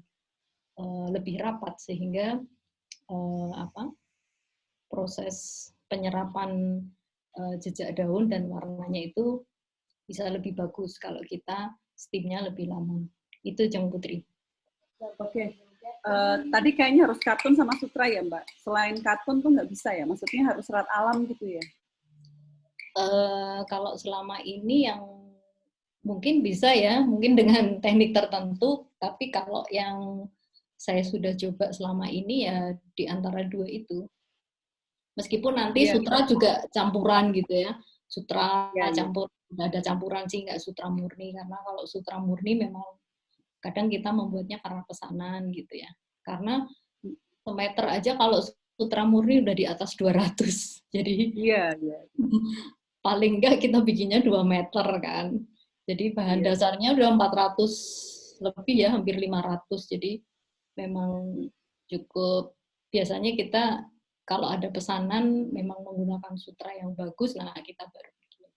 lebih rapat sehingga proses penyerapan jejak daun dan warnanya itu bisa lebih bagus kalau kita steamnya lebih lama. Itu Jeng Putri. Oke. Tadi kayaknya harus katun sama sutra ya Mbak? Selain katun tuh nggak bisa ya? Maksudnya harus serat alam gitu ya? Kalau selama ini yang mungkin bisa ya, mungkin dengan teknik tertentu, tapi kalau yang saya sudah coba selama ini ya di antara dua itu. Meskipun nanti sutra juga campuran gitu ya, sutra campur, ada campuran sih, nggak sutra murni, karena kalau sutra murni memang kadang kita membuatnya karena pesanan gitu ya. Karena semeter aja kalau sutra murni udah di atas 200, jadi paling nggak kita bikinnya 2 meter kan. Jadi bahan dasarnya udah 400 lebih ya, hampir 500. Jadi memang cukup, biasanya kita kalau ada pesanan memang menggunakan sutra yang bagus, nah kita baru bikin.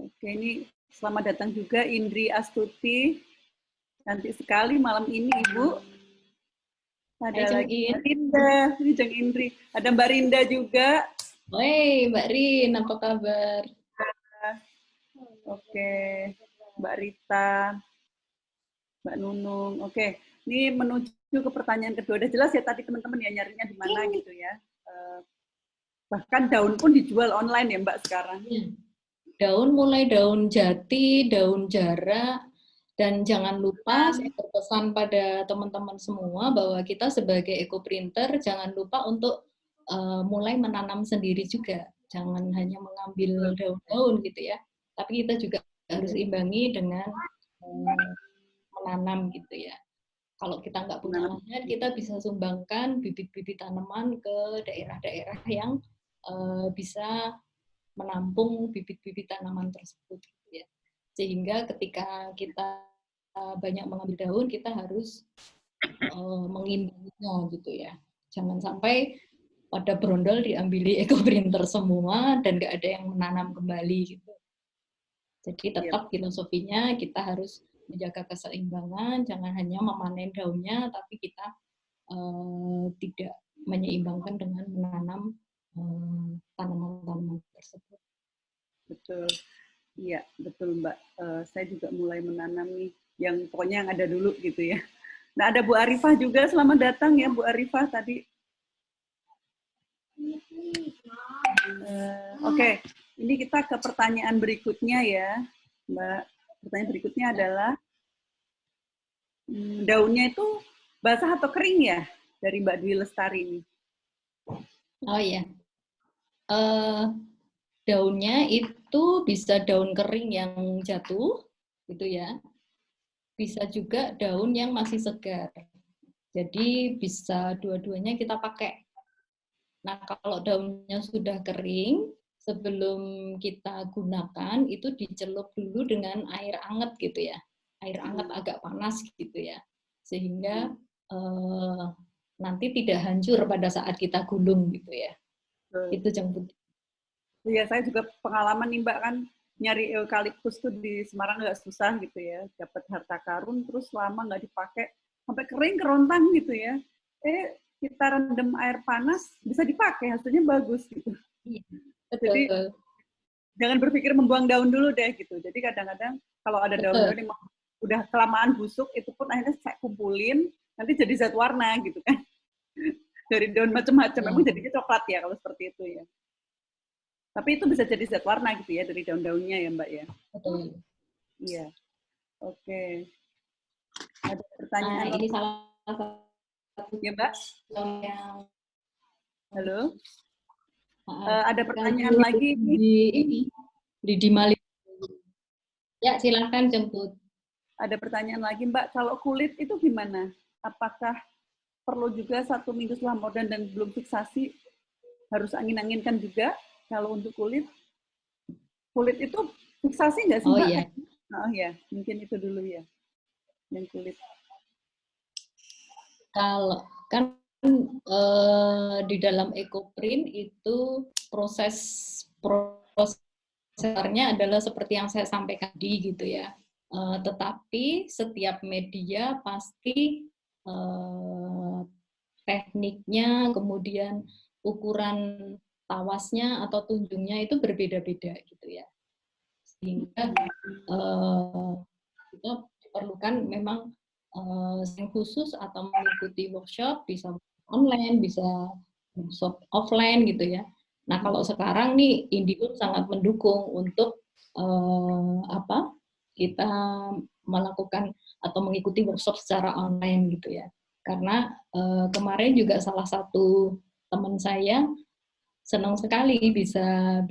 Oke, ini selamat datang juga Indri Astuti. Cantik sekali malam ini Ibu. Ada lagi Mbak Rinda, ini Jeng Indri. Ada Mbak Rinda juga. Hei Mbak Rin, apa kabar? Oke, Mbak Rita, Mbak Nunung. Oke, ini menuju ke pertanyaan kedua. Udah jelas ya tadi teman-teman ya nyarinya di mana gitu ya. Bahkan daun pun dijual online ya Mbak sekarang. Daun mulai daun jati, daun jarak, dan jangan lupa saya berpesan pada teman-teman semua bahwa kita sebagai ekoprinter jangan lupa untuk mulai menanam sendiri juga. Jangan hanya mengambil daun-daun gitu ya, tapi kita juga harus imbangi dengan menanam gitu ya. Kalau kita nggak punya lahan, kita bisa sumbangkan bibit-bibit tanaman ke daerah-daerah yang bisa menampung bibit-bibit tanaman tersebut. Gitu ya. Sehingga ketika kita banyak mengambil daun, kita harus mengimbanginya gitu ya. Jangan sampai pada brondol diambili ekoprinter semua dan nggak ada yang menanam kembali gitu. Jadi tetap filosofinya kita harus menjaga keseimbangan, jangan hanya memanen daunnya, tapi kita tidak menyeimbangkan dengan menanam tanaman-tanaman tersebut. Betul, iya betul Mbak. Saya juga mulai menanam nih, yang pokoknya yang ada dulu gitu ya. Nah ada Bu Arifah juga, selamat datang ya Bu Arifah tadi. Oke, ini kita ke pertanyaan berikutnya ya, Mbak. Pertanyaan berikutnya adalah daunnya itu basah atau kering ya dari Mbak Dwi Lestari ini? Oh iya, daunnya itu bisa daun kering yang jatuh, gitu ya. Bisa juga daun yang masih segar. Jadi bisa dua-duanya kita pakai. Nah, kalau daunnya sudah kering, sebelum kita gunakan itu dicelup dulu dengan air hangat gitu ya. Air hangat agak panas gitu ya. Sehingga nanti tidak hancur pada saat kita gulung gitu ya. Itu yang penting. Iya, saya juga pengalaman nih Mbak, kan nyari eukaliptus tuh di Semarang nggak susah gitu ya. Dapat harta karun, terus lama nggak dipakai, sampai kering kerontang gitu ya. Kita rendam air panas, bisa dipakai, hasilnya bagus gitu. Iya, Jadi betul. jangan berpikir membuang daun dulu deh gitu. Jadi kadang-kadang kalau ada daun-daun yang udah kelamaan busuk, itu pun akhirnya saya kumpulin, nanti jadi zat warna gitu kan. Dari daun macam-macam, memang jadinya coklat ya kalau seperti itu ya. Tapi itu bisa jadi zat warna gitu ya dari daun-daunnya ya Mbak ya. Betul. Iya. Oke. Ada pertanyaan? Ini salah satu ya Mbak. yang Halo. Ada pertanyaan lagi di Mali. Ya, silakan jemput. Ada pertanyaan lagi Mbak, kalau kulit itu gimana? Apakah perlu juga 1 minggu setelah modern dan belum fiksasi harus angin-anginkan juga? Kalau untuk kulit itu fiksasi nggak sih Mbak? Iya. Oh ya, mungkin itu dulu ya, yang kulit. Kalau kan di dalam EcoPrint itu prosesnya adalah seperti yang saya sampaikan tadi gitu ya. Tetapi setiap media pasti tekniknya, kemudian ukuran tawasnya atau tunjungnya itu berbeda-beda gitu ya. Sehingga kita diperlukan memang yang khusus atau mengikuti workshop, bisa online, bisa workshop offline gitu ya. Nah, kalau sekarang nih Indihome sangat mendukung untuk kita melakukan atau mengikuti workshop secara online gitu ya. Karena kemarin juga salah satu teman saya senang sekali bisa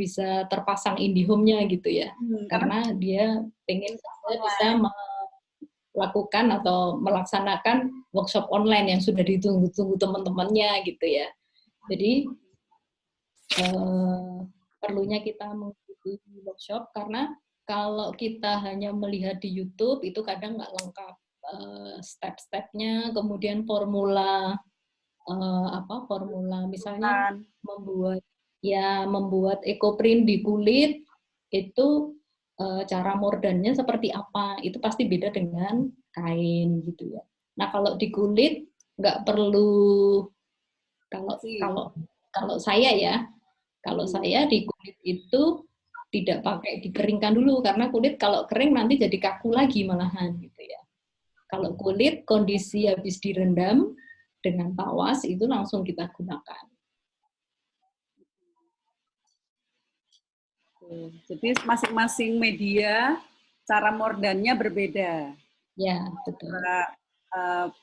terpasang Indihome-nya gitu ya. Karena dia pengen bisa melakukan atau melaksanakan workshop online yang sudah ditunggu-tunggu teman-temannya gitu ya. Jadi perlunya kita mengikuti workshop karena kalau kita hanya melihat di YouTube itu kadang nggak lengkap step-stepnya, kemudian formula misalnya membuat EcoPrint di kulit itu cara mordannya seperti apa, itu pasti beda dengan kain gitu ya. Nah, kalau di kulit nggak perlu, kalau saya ya, kalau saya di kulit itu tidak pakai dikeringkan dulu, karena kulit kalau kering nanti jadi kaku lagi malahan gitu ya. Kalau kulit kondisi habis direndam dengan tawas itu langsung kita gunakan. Jadi masing-masing media cara mordannya berbeda. Ya, betul.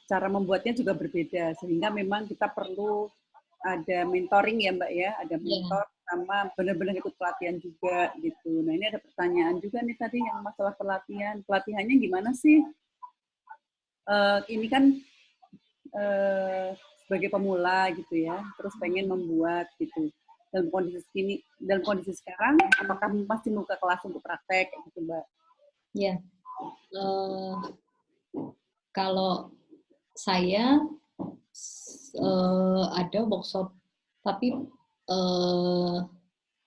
Cara membuatnya juga berbeda, sehingga memang kita perlu ada mentoring ya Mbak ya, ada mentor sama benar-benar ikut pelatihan juga gitu. Nah, ini ada pertanyaan juga nih tadi yang masalah pelatihan. Pelatihannya gimana sih? Ini kan sebagai pemula gitu ya, terus pengen membuat gitu. Dalam kondisi sekarang, apakah pasti buka kelas untuk praktek gitu Mbak? Ya, kalau saya ada workshop, tapi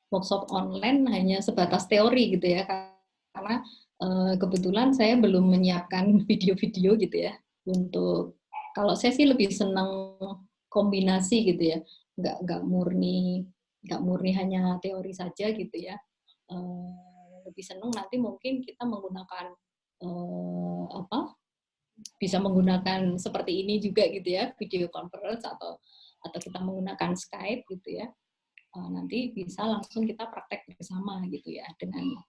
workshop online hanya sebatas teori gitu ya, karena kebetulan saya belum menyiapkan video-video gitu ya. Untuk kalau saya sih lebih senang kombinasi gitu ya, nggak murni hanya teori saja gitu ya. Lebih senang nanti mungkin kita menggunakan bisa menggunakan seperti ini juga gitu ya, video conference atau kita menggunakan Skype gitu ya. Nanti bisa langsung kita praktek bersama gitu ya dengan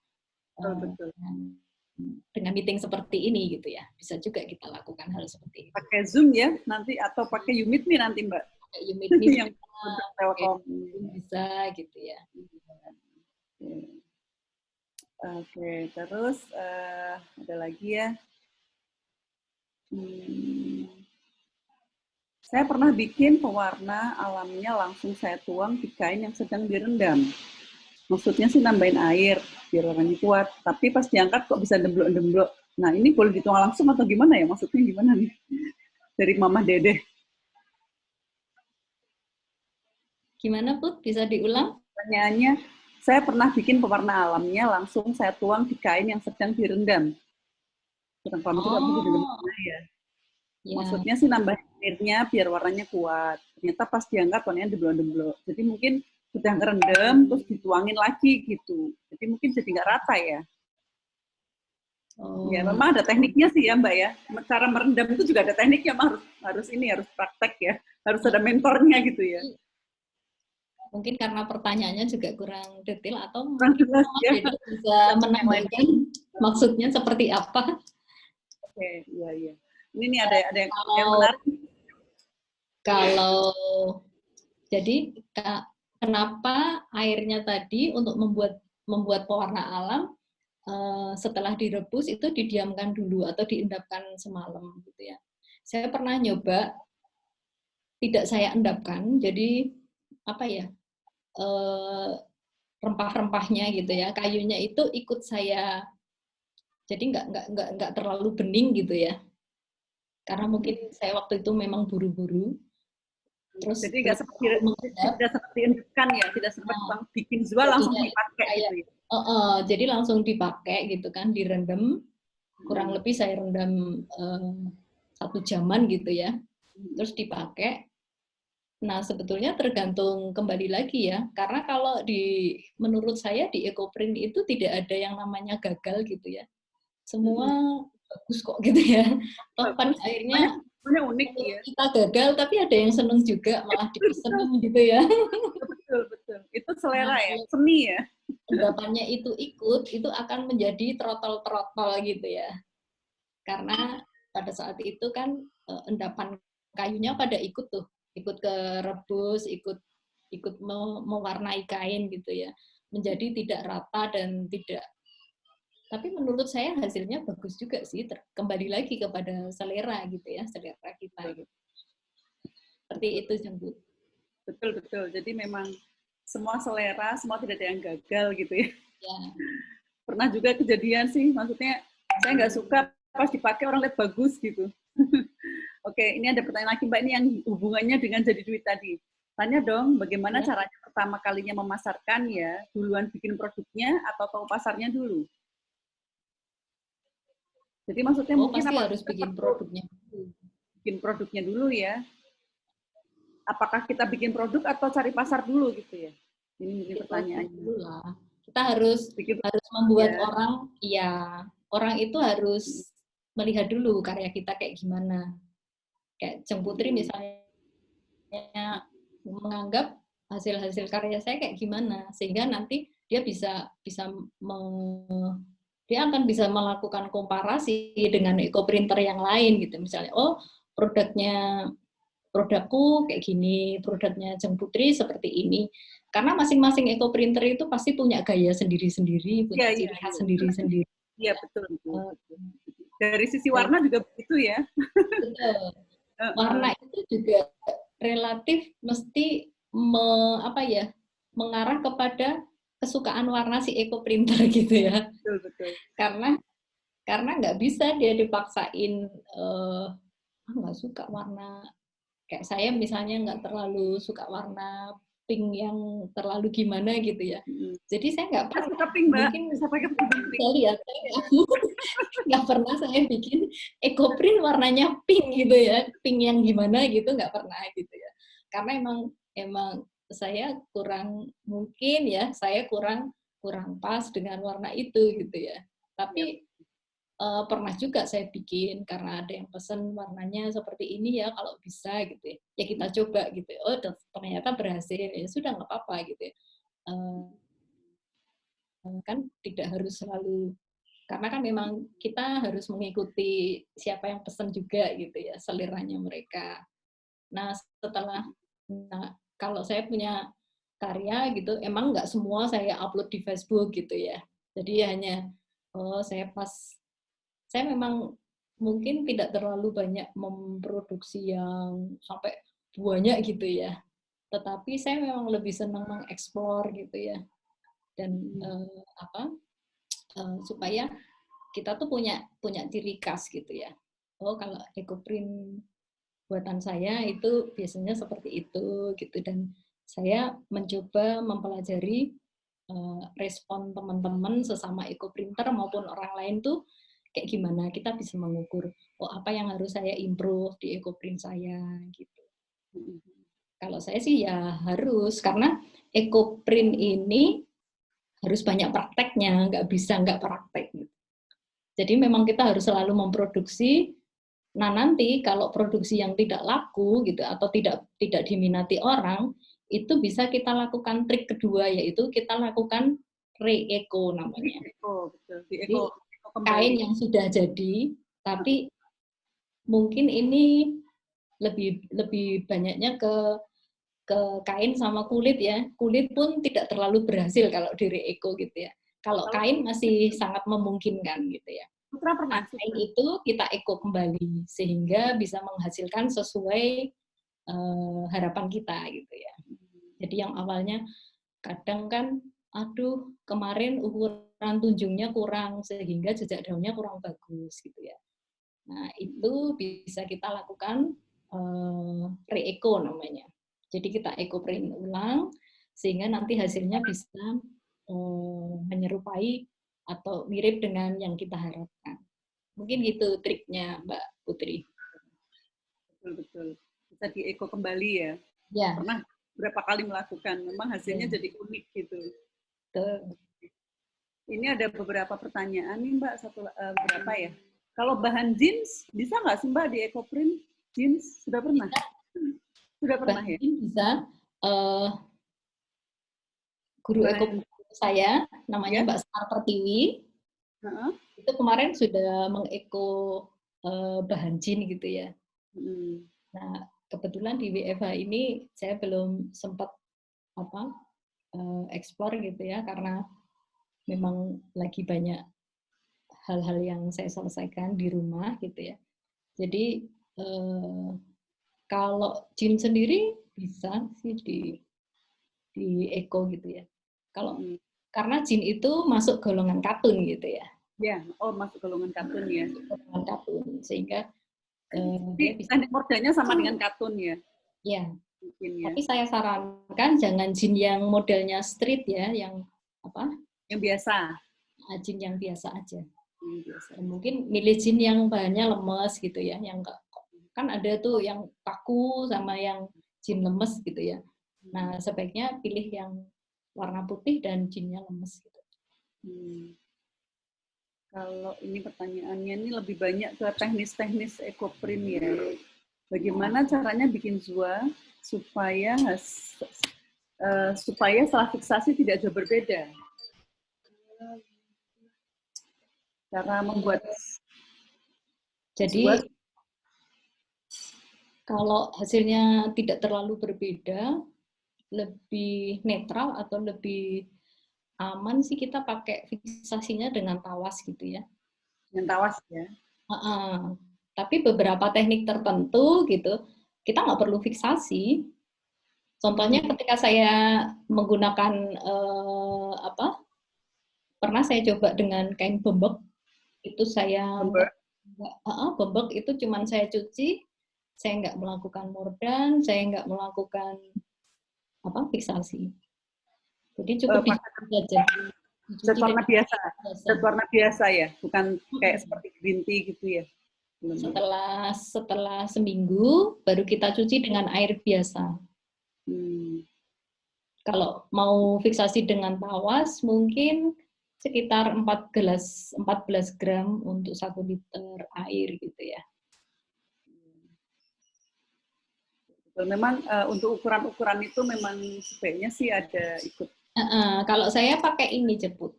meeting seperti ini gitu ya. Bisa juga kita lakukan hal seperti itu. Pakai Zoom ya nanti atau pakai YouMeet nanti Mbak? Pakai YouMeet yang Telkom bisa gitu ya. Oke, terus ada lagi ya. Saya pernah bikin pewarna alamnya langsung saya tuang di kain yang sedang direndam. Maksudnya sih nambahin air biar warnanya kuat. Tapi pas diangkat kok bisa demblok-demblok. Nah ini boleh dituang langsung atau gimana ya? Maksudnya gimana nih? Dari Mama Dede. Gimana Put? Bisa diulang? Pertanyaannya, saya pernah bikin pewarna alamnya langsung saya tuang di kain yang sedang direndam. Kurang paham itu nggak bisa direndam ya. Ya. Maksudnya sih nambah airnya biar warnanya kuat. Ternyata pas diangkat warnanya demblok-demblok. Jadi mungkin sudah ngerendam terus dituangin lagi gitu. Jadi mungkin jadi nggak rata ya. Oh. Ya memang ada tekniknya sih ya Mbak ya. Cara merendam itu juga ada tekniknya, harus praktek ya. Harus ada mentornya gitu ya. Mungkin karena pertanyaannya juga kurang detail atau kurang jelas ya. Bisa menambahkan maksudnya seperti apa? Oke, iya. Ini nih ada yang menarik. Kalau jadi kenapa airnya tadi untuk membuat pewarna alam setelah direbus itu didiamkan dulu atau diendapkan semalam gitu ya. Saya pernah nyoba tidak saya endapkan, jadi apa ya, rempah-rempahnya gitu ya, kayunya itu ikut saya, jadi nggak terlalu bening gitu ya, karena mungkin saya waktu itu memang buru-buru. Terus jadi tidak seperti endapkan ya, tidak sempat bikin jual langsung dipakai gitu ya. Jadi langsung dipakai gitu kan, direndam, kurang lebih saya rendam 1 jaman gitu ya, terus dipakai. Nah, sebetulnya tergantung kembali lagi ya, karena kalau menurut saya di EcoPrint itu tidak ada yang namanya gagal gitu ya. Semua bagus kok gitu ya. Toh kan akhirnya unik ya. Kita gagal tapi ada yang seneng juga, malah dipesen gitu ya. Betul. Itu selera ya, seni ya. Endapannya itu ikut, itu akan menjadi trotol-trotol gitu ya. Karena pada saat itu kan endapan kayunya pada ikut tuh. Ikut ke rebus, ikut mewarnai kain gitu ya, menjadi tidak rata dan tidak. Tapi menurut saya hasilnya bagus juga sih, kembali lagi kepada selera gitu ya, selera kita gitu. Seperti itu Jemput. Betul. Jadi memang semua selera, semua tidak ada yang gagal gitu ya. Ya. Pernah juga kejadian sih, maksudnya saya nggak suka pas dipakai orang lihat bagus gitu. Oke, ini ada pertanyaan lagi Mbak, ini yang hubungannya dengan jadi duit tadi. Tanya dong, bagaimana caranya pertama kalinya memasarkan ya? Duluan bikin produknya atau tahu pasarnya dulu? Jadi maksudnya mungkin pasti harus bikin produknya. Bikin produknya dulu ya. Apakah kita bikin produk atau cari pasar dulu gitu ya? Ini pertanyaannya. Dulu lah. Kita harus membuat orang itu harus melihat dulu karya kita kayak gimana. Kayak Jeng Putri misalnya menganggap hasil-hasil karya saya kayak gimana, sehingga nanti dia dia akan bisa melakukan komparasi dengan EcoPrinter yang lain gitu. Misalnya, produkku kayak gini, produknya Jeng Putri seperti ini. Karena masing-masing EcoPrinter itu pasti punya gaya sendiri-sendiri, punya ciri khas sendiri-sendiri. Iya, betul. Dari sisi warna juga begitu ya. Betul. Warna itu juga relatif mesti mengarah kepada kesukaan warna si EcoPrinter gitu ya. Betul. Karena nggak bisa dia dipaksain nggak suka warna, kayak saya misalnya nggak terlalu suka warna pink yang terlalu gimana gitu ya. Jadi saya nggak pernah mungkin saya lihat nggak pernah saya bikin EcoPrint warnanya pink gitu ya, pink yang gimana gitu nggak pernah gitu ya. Karena emang saya kurang pas dengan warna itu gitu ya. Tapi pernah juga saya bikin karena ada yang pesen warnanya seperti ini ya, kalau bisa gitu ya. Ya kita coba gitu. Ternyata berhasil, ya sudah nggak apa-apa gitu ya. Kan tidak harus selalu, karena kan memang kita harus mengikuti siapa yang pesen juga gitu ya, seleranya mereka. Nah kalau saya punya karya gitu, emang nggak semua saya upload di Facebook gitu ya. Jadi hanya saya memang mungkin tidak terlalu banyak memproduksi yang sampai banyak gitu ya. Tetapi saya memang lebih senang mengeksplor gitu ya. Dan supaya kita tuh punya ciri khas gitu ya. Oh, kalau EcoPrint buatan saya itu biasanya seperti itu gitu, dan saya mencoba mempelajari respon teman-teman sesama EcoPrinter maupun orang lain tuh kayak gimana, kita bisa mengukur oh apa yang harus saya improve di EcoPrint saya gitu. Kalau saya sih ya harus, karena EcoPrint ini harus banyak prakteknya, nggak bisa nggak praktek gitu. Jadi memang kita harus selalu memproduksi. Nah nanti kalau produksi yang tidak laku gitu atau tidak diminati orang, itu bisa kita lakukan trik kedua, yaitu kita lakukan re-eco namanya. Betul. Jadi, kain yang sudah jadi, tapi mungkin ini lebih banyaknya ke kain sama kulit ya. Kulit pun tidak terlalu berhasil kalau di re-eco gitu ya. Kalau kain masih sangat memungkinkan gitu ya. Kain itu kita eco kembali sehingga bisa menghasilkan sesuai harapan kita gitu ya. Jadi yang awalnya kadang kan, aduh kemarin ukuran tunjungnya kurang sehingga jejak daunnya kurang bagus gitu ya. Nah itu bisa kita lakukan re-eco namanya. Jadi kita eco print ulang sehingga nanti hasilnya bisa menyerupai atau mirip dengan yang kita harapkan. Mungkin gitu triknya Mbak Putri. Betul. Bisa di-eco kembali ya. Ya. Pernah berapa kali melakukan, memang hasilnya jadi unik gitu. Betul. Ini ada beberapa pertanyaan nih Mbak, berapa ya? Kalau bahan jeans, bisa nggak sih Mbak di EcoPrint? Jeans, sudah pernah? Sudah pernah ya? Bisa. Guru EcoPrint saya, namanya Mbak Star Pertiwi, itu kemarin sudah mengeko bahan jin gitu ya. Nah, kebetulan di WFH ini saya belum sempat eksplor gitu ya, karena memang lagi banyak hal-hal yang saya selesaikan di rumah gitu ya. Jadi kalau jin sendiri bisa sih di eco gitu ya. Kalau karena jin itu masuk golongan katun gitu ya. Ya, masuk golongan katun ya. Golongan katun, sehingga teknik modelnya sama dengan katun ya. Ya. Mungkin, ya. Tapi saya sarankan jangan jin yang modelnya street ya, yang apa? Yang biasa. Jin yang biasa aja. Biasa. Mungkin milih jin yang bahannya lemes gitu ya, yang kan ada tuh yang kaku sama yang jin lemes gitu ya. Nah, sebaiknya pilih yang warna putih dan jinnya lemes gitu. Kalau ini pertanyaannya ini lebih banyak ke teknis-teknis EcoPrint ya. Bagaimana caranya bikin zua supaya setelah fiksasi tidak jauh berbeda? Cara membuat jadi kalau hasilnya tidak terlalu berbeda, lebih netral atau lebih aman sih kita pakai fiksasinya dengan tawas gitu ya. Dengan tawas ya. Tapi beberapa teknik tertentu gitu kita nggak perlu fiksasi. Contohnya ketika saya menggunakan pernah saya coba dengan kain bembek, itu saya bembek itu cuman saya cuci, saya nggak melakukan mordan, saya nggak melakukan fiksasi. Jadi cukup aja. Zat warna biasa. Zat warna biasa ya, bukan kayak seperti green tea gitu ya. Setelah seminggu baru kita cuci dengan air biasa. Kalau mau fiksasi dengan tawas mungkin sekitar 14 gram untuk 1 liter air gitu ya. Memang untuk ukuran-ukuran itu memang sebaiknya sih ada ikut. Kalau saya pakai ini jeput.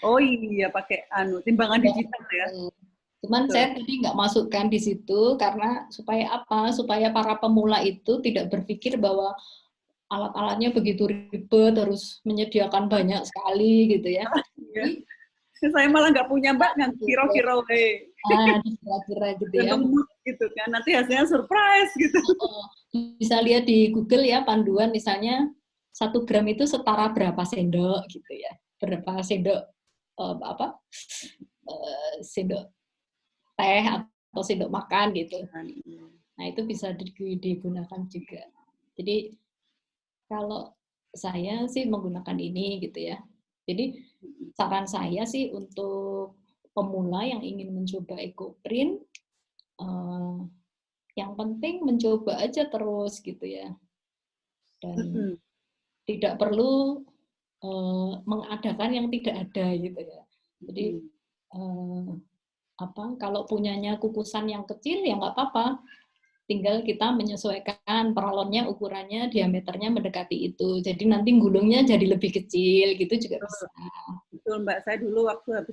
Oh iya, pakai timbangan digital ya. Cuman saya tadi nggak masukkan di situ karena supaya apa? Supaya para pemula itu tidak berpikir bahwa alat-alatnya begitu ribet, harus menyediakan banyak sekali gitu ya. Jadi, Saya malah nggak punya Mbak, nggak kira-kira Kira-kira gitu ya. Gitu kan, nanti hasilnya surprise gitu. Bisa lihat di Google ya panduan misalnya 1 gram itu setara berapa sendok gitu ya, berapa sendok sendok teh atau sendok makan gitu. Nah itu bisa digunakan juga. Jadi kalau saya sih menggunakan ini gitu ya. Jadi saran saya sih untuk pemula yang ingin mencoba EcoPrint, yang penting mencoba aja terus gitu ya. Dan tidak perlu mengadakan yang tidak ada gitu ya. Jadi kalau punyanya kukusan yang kecil ya nggak apa-apa. Tinggal kita menyesuaikan paralonnya, ukurannya, diameternya mendekati itu. Jadi nanti gulungnya jadi lebih kecil gitu juga bisa. Betul Mbak, saya dulu waktu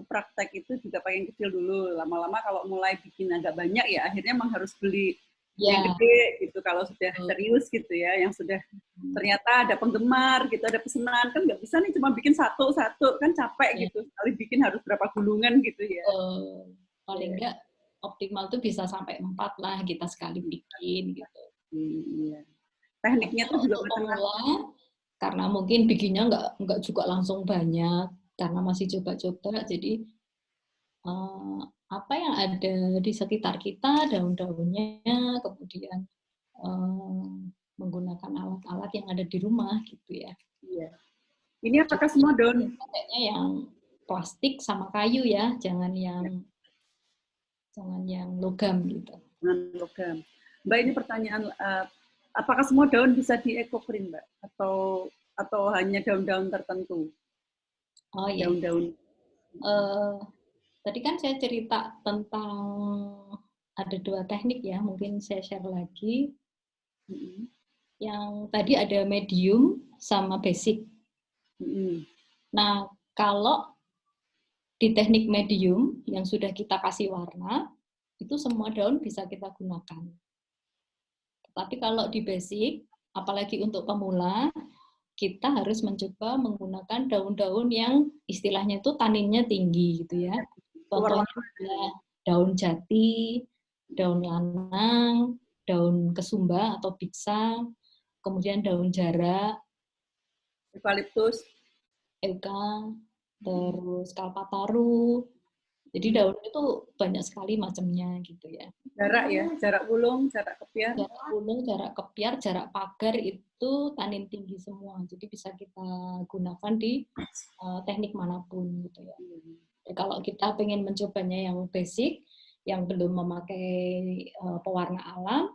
praktek itu juga pengen kecil dulu. Lama-lama kalau mulai bikin agak banyak ya akhirnya emang harus beli yang gede gitu kalau sudah serius gitu ya, yang sudah ternyata ada penggemar gitu, ada pesanan, kan nggak bisa nih cuma bikin satu-satu, kan capek gitu. Sekali bikin harus berapa gulungan gitu ya. Paling enggak optimal tuh bisa sampai 4 lah kita sekali bikin gitu. Iya. Tekniknya tuh juga pemula, karena mungkin bikinnya nggak juga langsung banyak karena masih coba-coba, jadi apa yang ada di sekitar kita, daun-daunnya, kemudian menggunakan alat-alat yang ada di rumah gitu ya. Iya. Ini apakah semua daun? Kayaknya yang plastik sama kayu ya, jangan yang logam gitu. Jangan logam. Mbak, ini pertanyaan, apakah semua daun bisa di EcoPrint, Mbak? Atau hanya daun-daun tertentu? Oh iya. Daun-daun. Tadi kan saya cerita tentang ada 2 teknik ya, mungkin saya share lagi. Yang tadi ada medium sama basic. Nah, kalau di teknik medium yang sudah kita kasih warna, itu semua daun bisa kita gunakan. Tapi kalau di basic, apalagi untuk pemula, kita harus mencoba menggunakan daun-daun yang istilahnya itu taninnya tinggi gitu ya. Contohnya daun jati, daun lanang, daun kesumba atau biksa, kemudian daun jarak, eukaliptus, terus kalpataru. Jadi daun itu banyak sekali macamnya gitu ya. Jarak ya, jarak ulung, jarak kepiar. Jarak ulung, jarak kepiar, jarak pagar itu tanin tinggi semua. Jadi bisa kita gunakan di teknik manapun gitu ya. Kalau kita pengen mencobanya yang basic, yang belum memakai pewarna alam,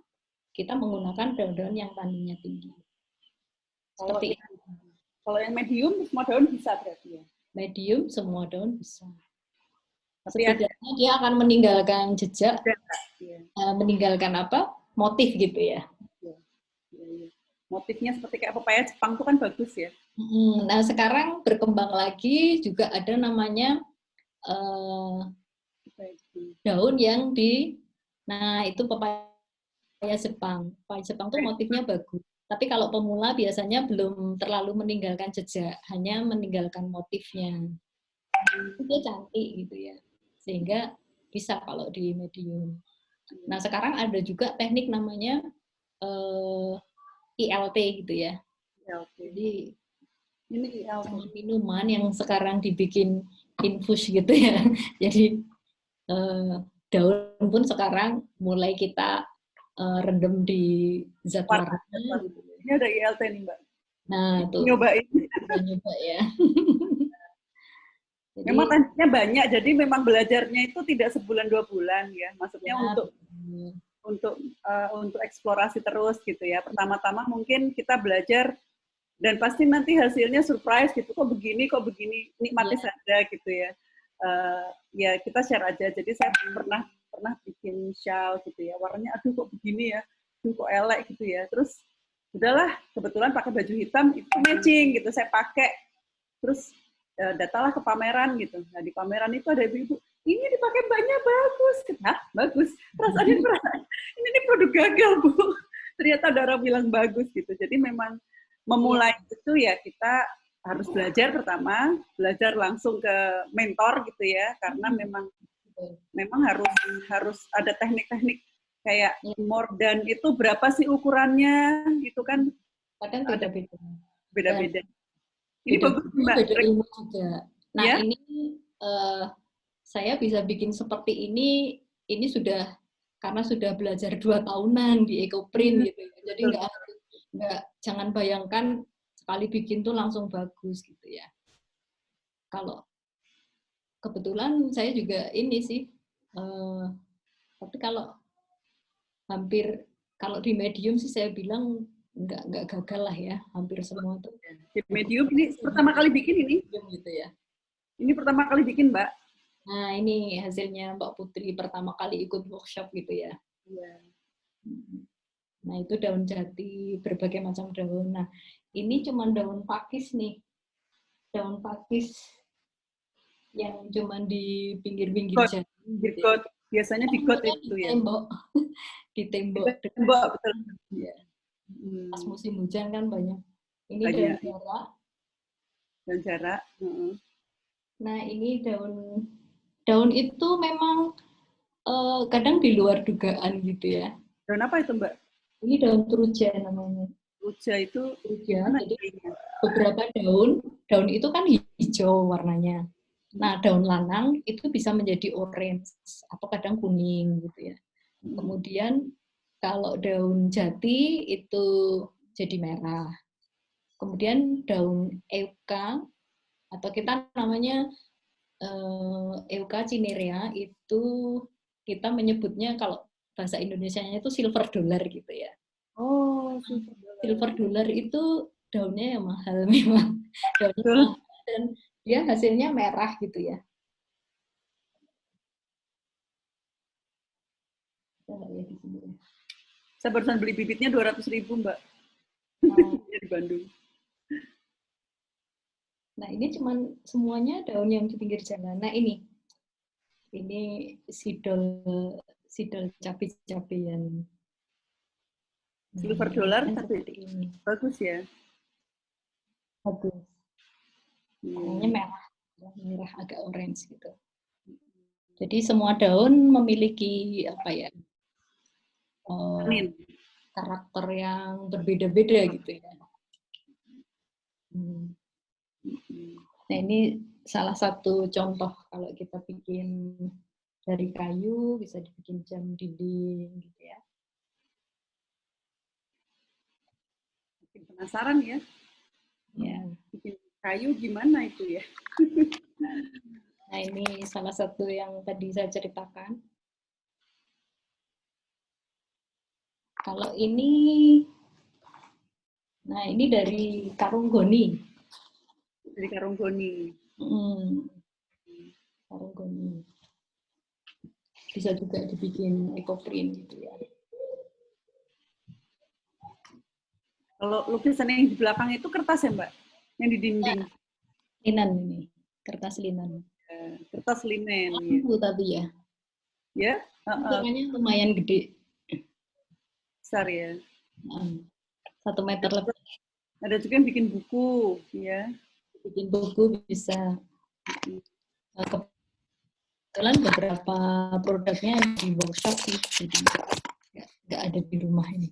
kita menggunakan daun-daun yang taninnya tinggi. Seperti itu. Kalau yang medium, semua daun bisa berarti ya? Medium, semua daun bisa. Setidaknya dia akan meninggalkan jejak, meninggalkan motif gitu ya. Motifnya seperti kayak pepaya Jepang itu kan bagus ya. Nah sekarang berkembang lagi juga ada namanya daun yang itu pepaya Jepang. Pepaya Jepang tuh motifnya bagus. Tapi kalau pemula biasanya belum terlalu meninggalkan jejak, hanya meninggalkan motifnya. Itu dia cantik gitu ya. Sehingga bisa kalau di medium. Nah sekarang ada juga teknik namanya ILT gitu ya. Jadi ini minuman yang sekarang dibikin infus gitu ya. Jadi daun pun sekarang mulai kita rendam di zat warna. Ini ada ILT nih Mbak. Nah itu. Nyobain. Nyoba ya. Jadi, memang tekniknya banyak, jadi memang belajarnya itu tidak sebulan 2 bulan ya. Maksudnya untuk eksplorasi terus gitu ya. Pertama-tama mungkin kita belajar dan pasti nanti hasilnya surprise gitu. Kok begini, nikmati saja gitu ya. Ya kita share aja. Jadi saya pernah bikin shawl gitu ya. Warnanya aduh kok begini ya, aduh kok elek gitu ya. Terus udahlah, kebetulan pakai baju hitam itu matching gitu. Saya pakai terus datanglah ke pameran gitu. Nah di pameran itu ada ibu-ibu, ini dipakai banyak bagus. Hah? Bagus. Perasaan ini produk gagal Bu. Ternyata ada orang bilang bagus gitu. Jadi memang memulai itu ya kita harus belajar pertama, belajar langsung ke mentor gitu ya, karena memang harus ada teknik-teknik kayak more than itu berapa sih ukurannya, itu kan kadang beda-beda. Beda-beda. Ini bagus Mbak. Beda ilmu juga. Nah ya? ini saya bisa bikin seperti ini sudah karena sudah belajar 2 tahunan di EcoPrint gitu ya. Jadi nggak jangan bayangkan sekali bikin tuh langsung bagus gitu ya. Kalau kebetulan saya juga ini sih, tapi kalau di medium sih saya bilang nggak gagal lah ya, hampir semua tuh. Di medium ini pertama kali bikin ini? Gitu ya. Ini pertama kali bikin Mbak? Nah ini hasilnya Mbak Putri pertama kali ikut workshop gitu ya. Iya. Nah itu daun jati, berbagai macam daun. Nah ini cuma daun pakis nih, daun pakis yang cuma di pinggir-pinggir jalan. Gitu ya. Biasanya di got itu ya. Di tembok. Betul. Ya. Pas musim hujan kan banyak. Ini banyak. daun jarak. Daun jarak. Nah ini daun itu memang kadang di luar dugaan gitu ya. Daun apa itu Mbak? Ini daun truja namanya. Truja itu jadi beberapa daun itu kan hijau warnanya. Nah, daun lanang itu bisa menjadi orange atau kadang kuning gitu ya. Kemudian kalau daun jati itu jadi merah. Kemudian daun euka atau kita namanya Euca cinerea itu kita menyebutnya kalau bahasa Indonesianya itu silver dollar gitu ya. Oh, silver dollar itu daunnya yang mahal memang. Daunnya mahal dan dia hasilnya merah gitu ya. Saya barusan beli bibitnya 200.000 Mbak. Di Bandung. Nah ini cuman semuanya daun yang di pinggir jalan. Nah ini sidol cabai-cabean. Silver dollar tapi ini bagus ya. Bagus. Warnanya merah agak orange gitu. Jadi semua daun memiliki apa ya? Karakter yang berbeda-beda gitu ya. Nah ini salah satu contoh kalau kita bikin dari kayu bisa dibikin jam dinding gitu ya. Bikin penasaran ya. Ya. Bikin kayu gimana itu ya? Nah ini salah satu yang tadi saya ceritakan. Kalau ini, nah ini dari karung goni. Dari karung goni. Karung goni. Bisa juga dibikin EcoPrint gitu ya. Kalau lukisan yang di belakang itu kertas ya Mbak? Yang di dinding? Linen ini, kertas linen. Kertas linen. Lampu tapi ya. Ya? Ukurannya lumayan gede. Besar ya? 1 meter lebih. Ada juga yang bikin buku, ya. Bikin buku bisa. Kebetulan beberapa produknya di workshop sih, jadi nggak ada di rumah ini.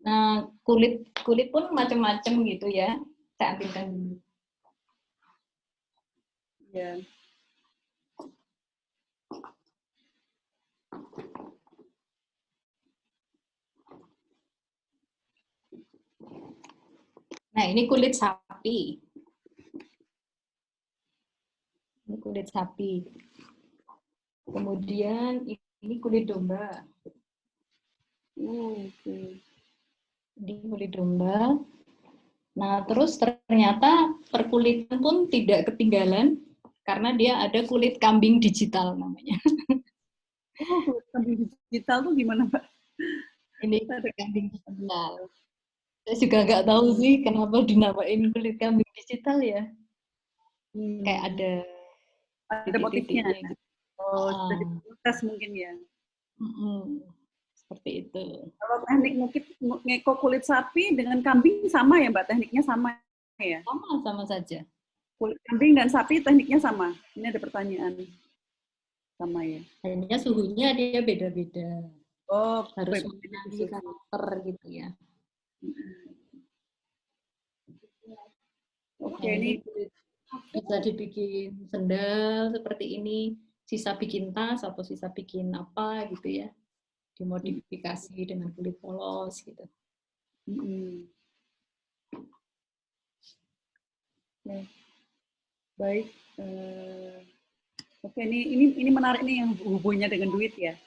Nah, kulit pun macam-macam gitu ya. Saya ambilkan dulu. Ya. Nah, ini kulit sapi. Ini kulit sapi. Kemudian ini kulit domba. Ini kulit domba. Nah, terus ternyata perkulitan pun tidak ketinggalan karena dia ada kulit kambing digital namanya. Oh, kulit kambing digital tuh gimana, Pak? Ini kulit kambing digital. Saya juga nggak tahu sih kenapa dinamain kulit kambing digital ya. Kayak ada motifnya. Gitu. Oh, sudah diproses mungkin ya. Seperti itu. Kalau teknik ngeko kulit sapi dengan kambing sama ya Mbak? Tekniknya sama ya? Sama saja. Kulit kambing dan sapi tekniknya sama. Ini ada pertanyaan. Sama ya. Hanya suhunya dia beda-beda. Oh, Harus beda mengenali suhu. karakter gitu ya. Oke, Nah, ini bisa dibikin sendal seperti ini, sisa bikin tas atau sisa bikin apa gitu ya. Dimodifikasi dengan kulit polos gitu. Oke. Baik. Oke, ini menarik nih yang hubungannya dengan duit ya.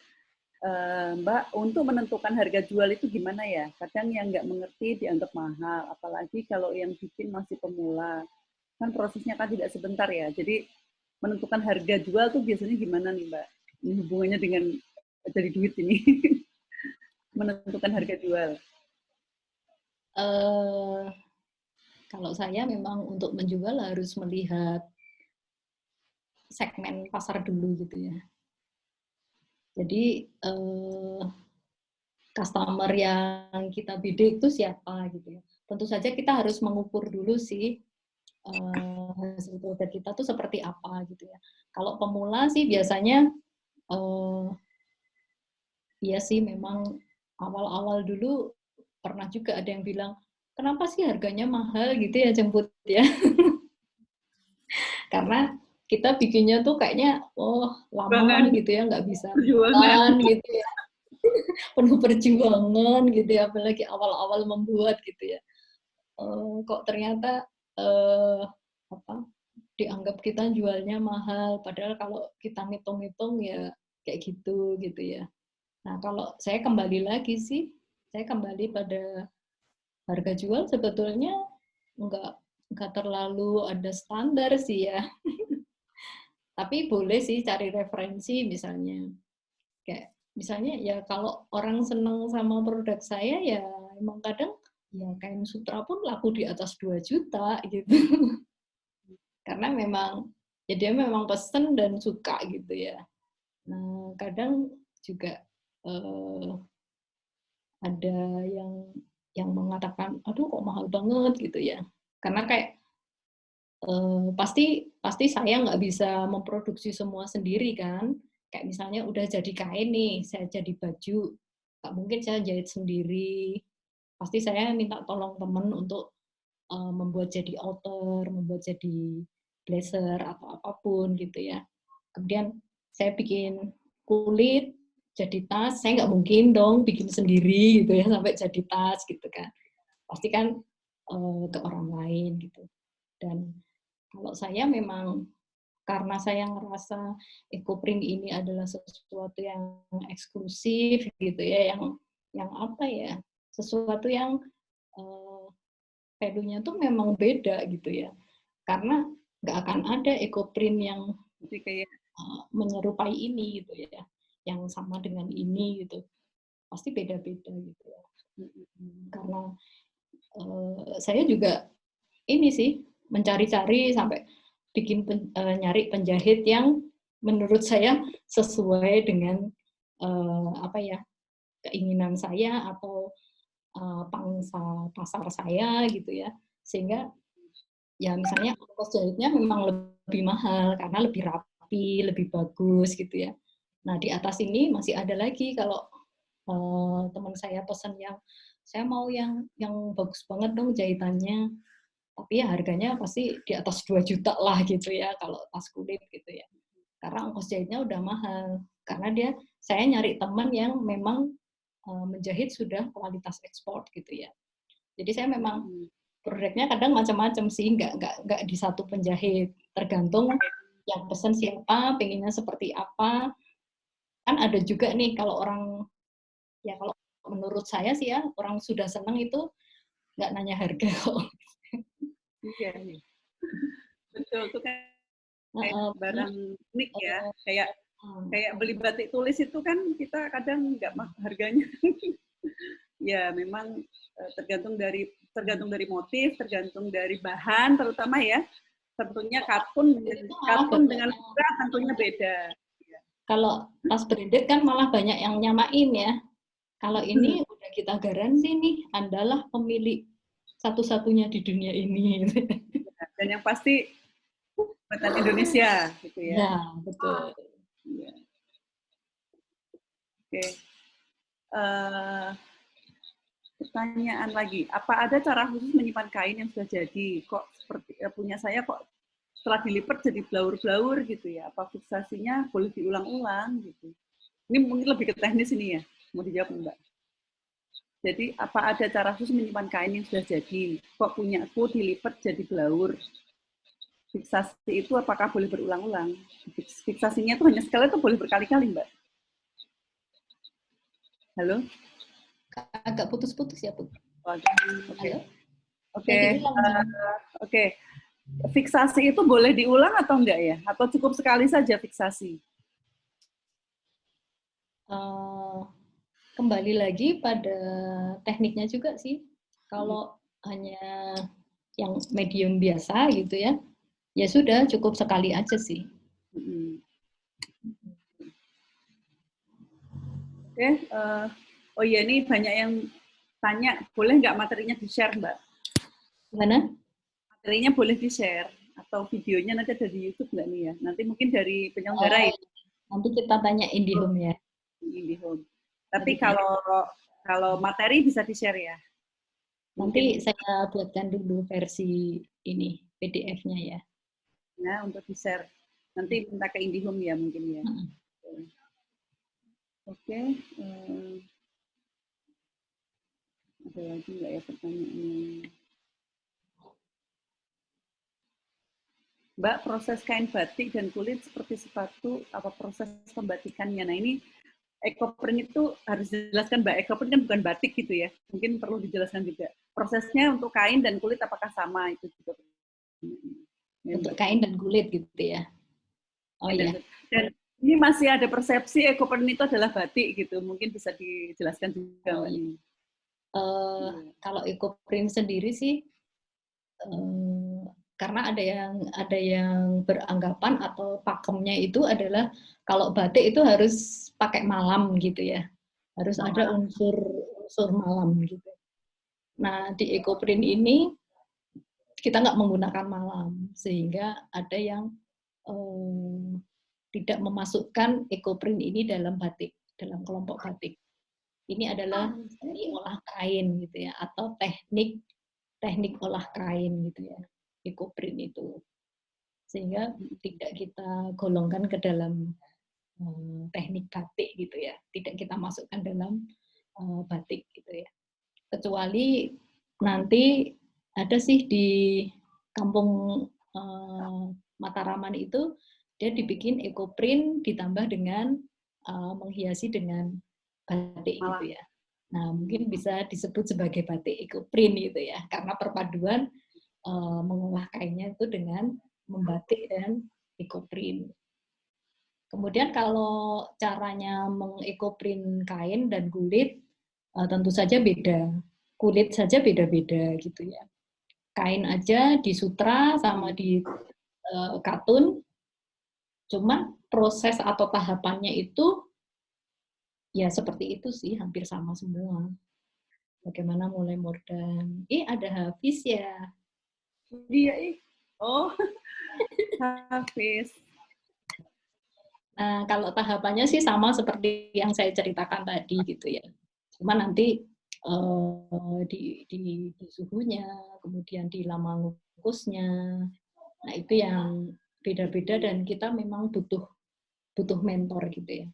Mbak, untuk menentukan harga jual itu gimana ya? Kadang yang nggak mengerti dianggap mahal, apalagi kalau yang bikin masih pemula. Kan prosesnya kan tidak sebentar ya. Jadi menentukan harga jual tuh biasanya gimana nih Mbak? Ini hubungannya dengan dari duit ini. Menentukan harga jual. Kalau saya memang untuk menjual harus melihat segmen pasar dulu gitu ya. Jadi customer yang kita bidik itu siapa gitu ya. Tentu saja kita harus mengukur dulu sih hasil produk kita tuh seperti apa gitu ya. Kalau pemula sih biasanya iya sih memang awal-awal dulu pernah juga ada yang bilang kenapa sih harganya mahal gitu ya jemput ya. Karena kita bikinnya tuh kayaknya lama gitu ya, nggak bisa perjuangan gitu ya. Penuh perjuangan gitu ya, apalagi awal-awal membuat gitu ya. Kok ternyata dianggap kita jualnya mahal, padahal kalau kita ngitung-ngitung ya kayak gitu ya. Nah, kalau saya kembali lagi sih, saya kembali pada harga jual sebetulnya nggak terlalu ada standar sih ya. Tapi boleh sih cari referensi misalnya. Kayak misalnya ya kalau orang seneng sama produk saya ya emang kadang ya kain sutra pun laku di atas 2 juta gitu. Karena memang ya dia memang pesen dan suka gitu ya. Nah, kadang juga ada yang mengatakan aduh kok mahal banget gitu ya. Karena kayak pasti saya nggak bisa memproduksi semua sendiri kan. Kayak misalnya udah jadi kain nih, saya jadi baju, nggak mungkin saya jahit sendiri. Pasti saya minta tolong temen untuk membuat jadi outer, membuat jadi blazer atau apapun gitu ya. Kemudian saya bikin kulit, jadi tas, saya nggak mungkin dong bikin sendiri gitu ya sampai jadi tas gitu kan. Pasti kan ke orang lain gitu. Dan kalau saya memang karena saya ngerasa EcoPrint ini adalah sesuatu yang eksklusif gitu ya, yang apa ya, sesuatu yang value-nya tuh memang beda gitu ya. Karena nggak akan ada EcoPrint yang menyerupai ini gitu ya, yang sama dengan ini gitu. Pasti beda-beda gitu ya. Karena saya juga ini sih mencari-cari sampai nyari penjahit yang menurut saya sesuai dengan apa ya keinginan saya atau pangsa pasar saya gitu ya, sehingga ya misalnya ongkos jahitnya memang lebih mahal karena lebih rapi, lebih bagus gitu ya. Nah di atas ini masih ada lagi kalau teman saya pesan yang saya mau yang bagus banget dong jahitannya. Tapi ya harganya pasti di atas 2 juta lah gitu ya kalau tas kulit gitu ya. Karena ongkos jahitnya udah mahal. Karena saya nyari teman yang memang menjahit sudah kualitas ekspor gitu ya. Jadi saya memang produknya kadang macam-macam sih, nggak di satu penjahit. Tergantung yang pesan siapa, pengennya seperti apa. Kan ada juga nih kalau orang, ya kalau menurut saya sih ya, orang sudah senang itu nggak nanya harga kok. Iya, betul tuh kan kayak barang unik ya, kayak beli batik tulis itu kan kita kadang nggak harganya. Ya memang tergantung dari motif, tergantung dari bahan terutama ya. Tentunya katun dengan sutra tentunya beda. Kalau tas branded kan malah banyak yang nyamain ya. Kalau ini udah kita garansi nih, Andalah pemilik satu-satunya di dunia ini. Dan yang pasti buatan Indonesia, gitu ya. Ya, betul. Ya. Oke. Pertanyaan lagi, apa ada cara khusus menyimpan kain yang sudah jadi? Kok seperti punya saya kok setelah dilipat jadi blaur-blaur gitu ya? Apa fiksasinya boleh diulang-ulang gitu? Ini mungkin lebih ke teknis ini ya, mau dijawab Mbak. Jadi apa ada cara khusus menyimpan kain yang sudah jadi? Kok punya aku dilipat jadi blaur? Fiksasi itu apakah boleh berulang-ulang? Fiksasinya itu hanya sekali atau boleh berkali-kali, Mbak? Halo? Agak putus-putus ya, Bu. Oke. Oke. Diulang. Oke. Fiksasi itu boleh diulang atau enggak ya? Atau cukup sekali saja fiksasi? Kembali lagi pada tekniknya juga sih. Kalau hanya yang medium biasa gitu ya, ya sudah cukup sekali aja sih. Oke. Oh iya, ini banyak yang tanya, boleh nggak materinya di-share, Mbak? Gimana? Materinya boleh di-share atau videonya nanti ada di YouTube nggak nih ya? Nanti mungkin dari penyelenggara ya. Nanti kita tanya IndiHome ya. IndiHome. Tapi kalau materi bisa di-share ya. Nanti saya buatkan dulu versi ini PDF-nya ya. Nah, untuk di-share. Nanti minta ke IndiHome ya mungkin ya. Oke. Ada lagi nggak ya pertanyaannya? Mbak, proses kain batik dan kulit seperti sepatu, apa proses pembatikannya? Nah ini ekoprint itu harus dijelaskan, Mbak. Ekoprint kan bukan batik gitu ya. Mungkin perlu dijelaskan juga. Prosesnya untuk kain dan kulit apakah sama? Itu juga. Untuk kain dan kulit gitu ya. Oh iya. Dan ini masih ada persepsi ekoprint itu adalah batik gitu. Mungkin bisa dijelaskan juga. Oh, iya. Kalau ekoprint sendiri sih, karena ada yang beranggapan atau pakemnya itu adalah kalau batik itu harus pakai malam gitu ya, harus ada unsur malam gitu. Nah di ekoprint ini kita nggak menggunakan malam, sehingga ada yang tidak memasukkan ekoprint ini dalam batik, dalam kelompok batik. Ini adalah seni olah kain gitu ya, atau teknik olah kain gitu ya, ekoprint itu. Sehingga tidak kita golongkan ke dalam teknik batik gitu ya, tidak kita masukkan dalam batik gitu ya. Kecuali nanti ada sih di kampung Mataraman itu dia dibikin ekoprint ditambah dengan menghiasi dengan batik gitu ya. Nah mungkin bisa disebut sebagai batik ekoprint gitu ya, karena perpaduan mengolah kainnya itu dengan membatik dan ekoprint. Kemudian kalau caranya mengekoprint kain dan kulit tentu saja beda. Kulit saja beda-beda gitu ya. Kain aja di sutra sama di katun, cuma proses atau tahapannya itu ya seperti itu sih, hampir sama semua. Bagaimana mulai modern. Ada Hafiz ya. Iya, oh Hafiz. Nah, kalau tahapannya sih sama seperti yang saya ceritakan tadi gitu ya. Cuma nanti di suhunya, kemudian di lama ngukusnya. Nah, itu yang beda-beda dan kita memang butuh mentor gitu ya.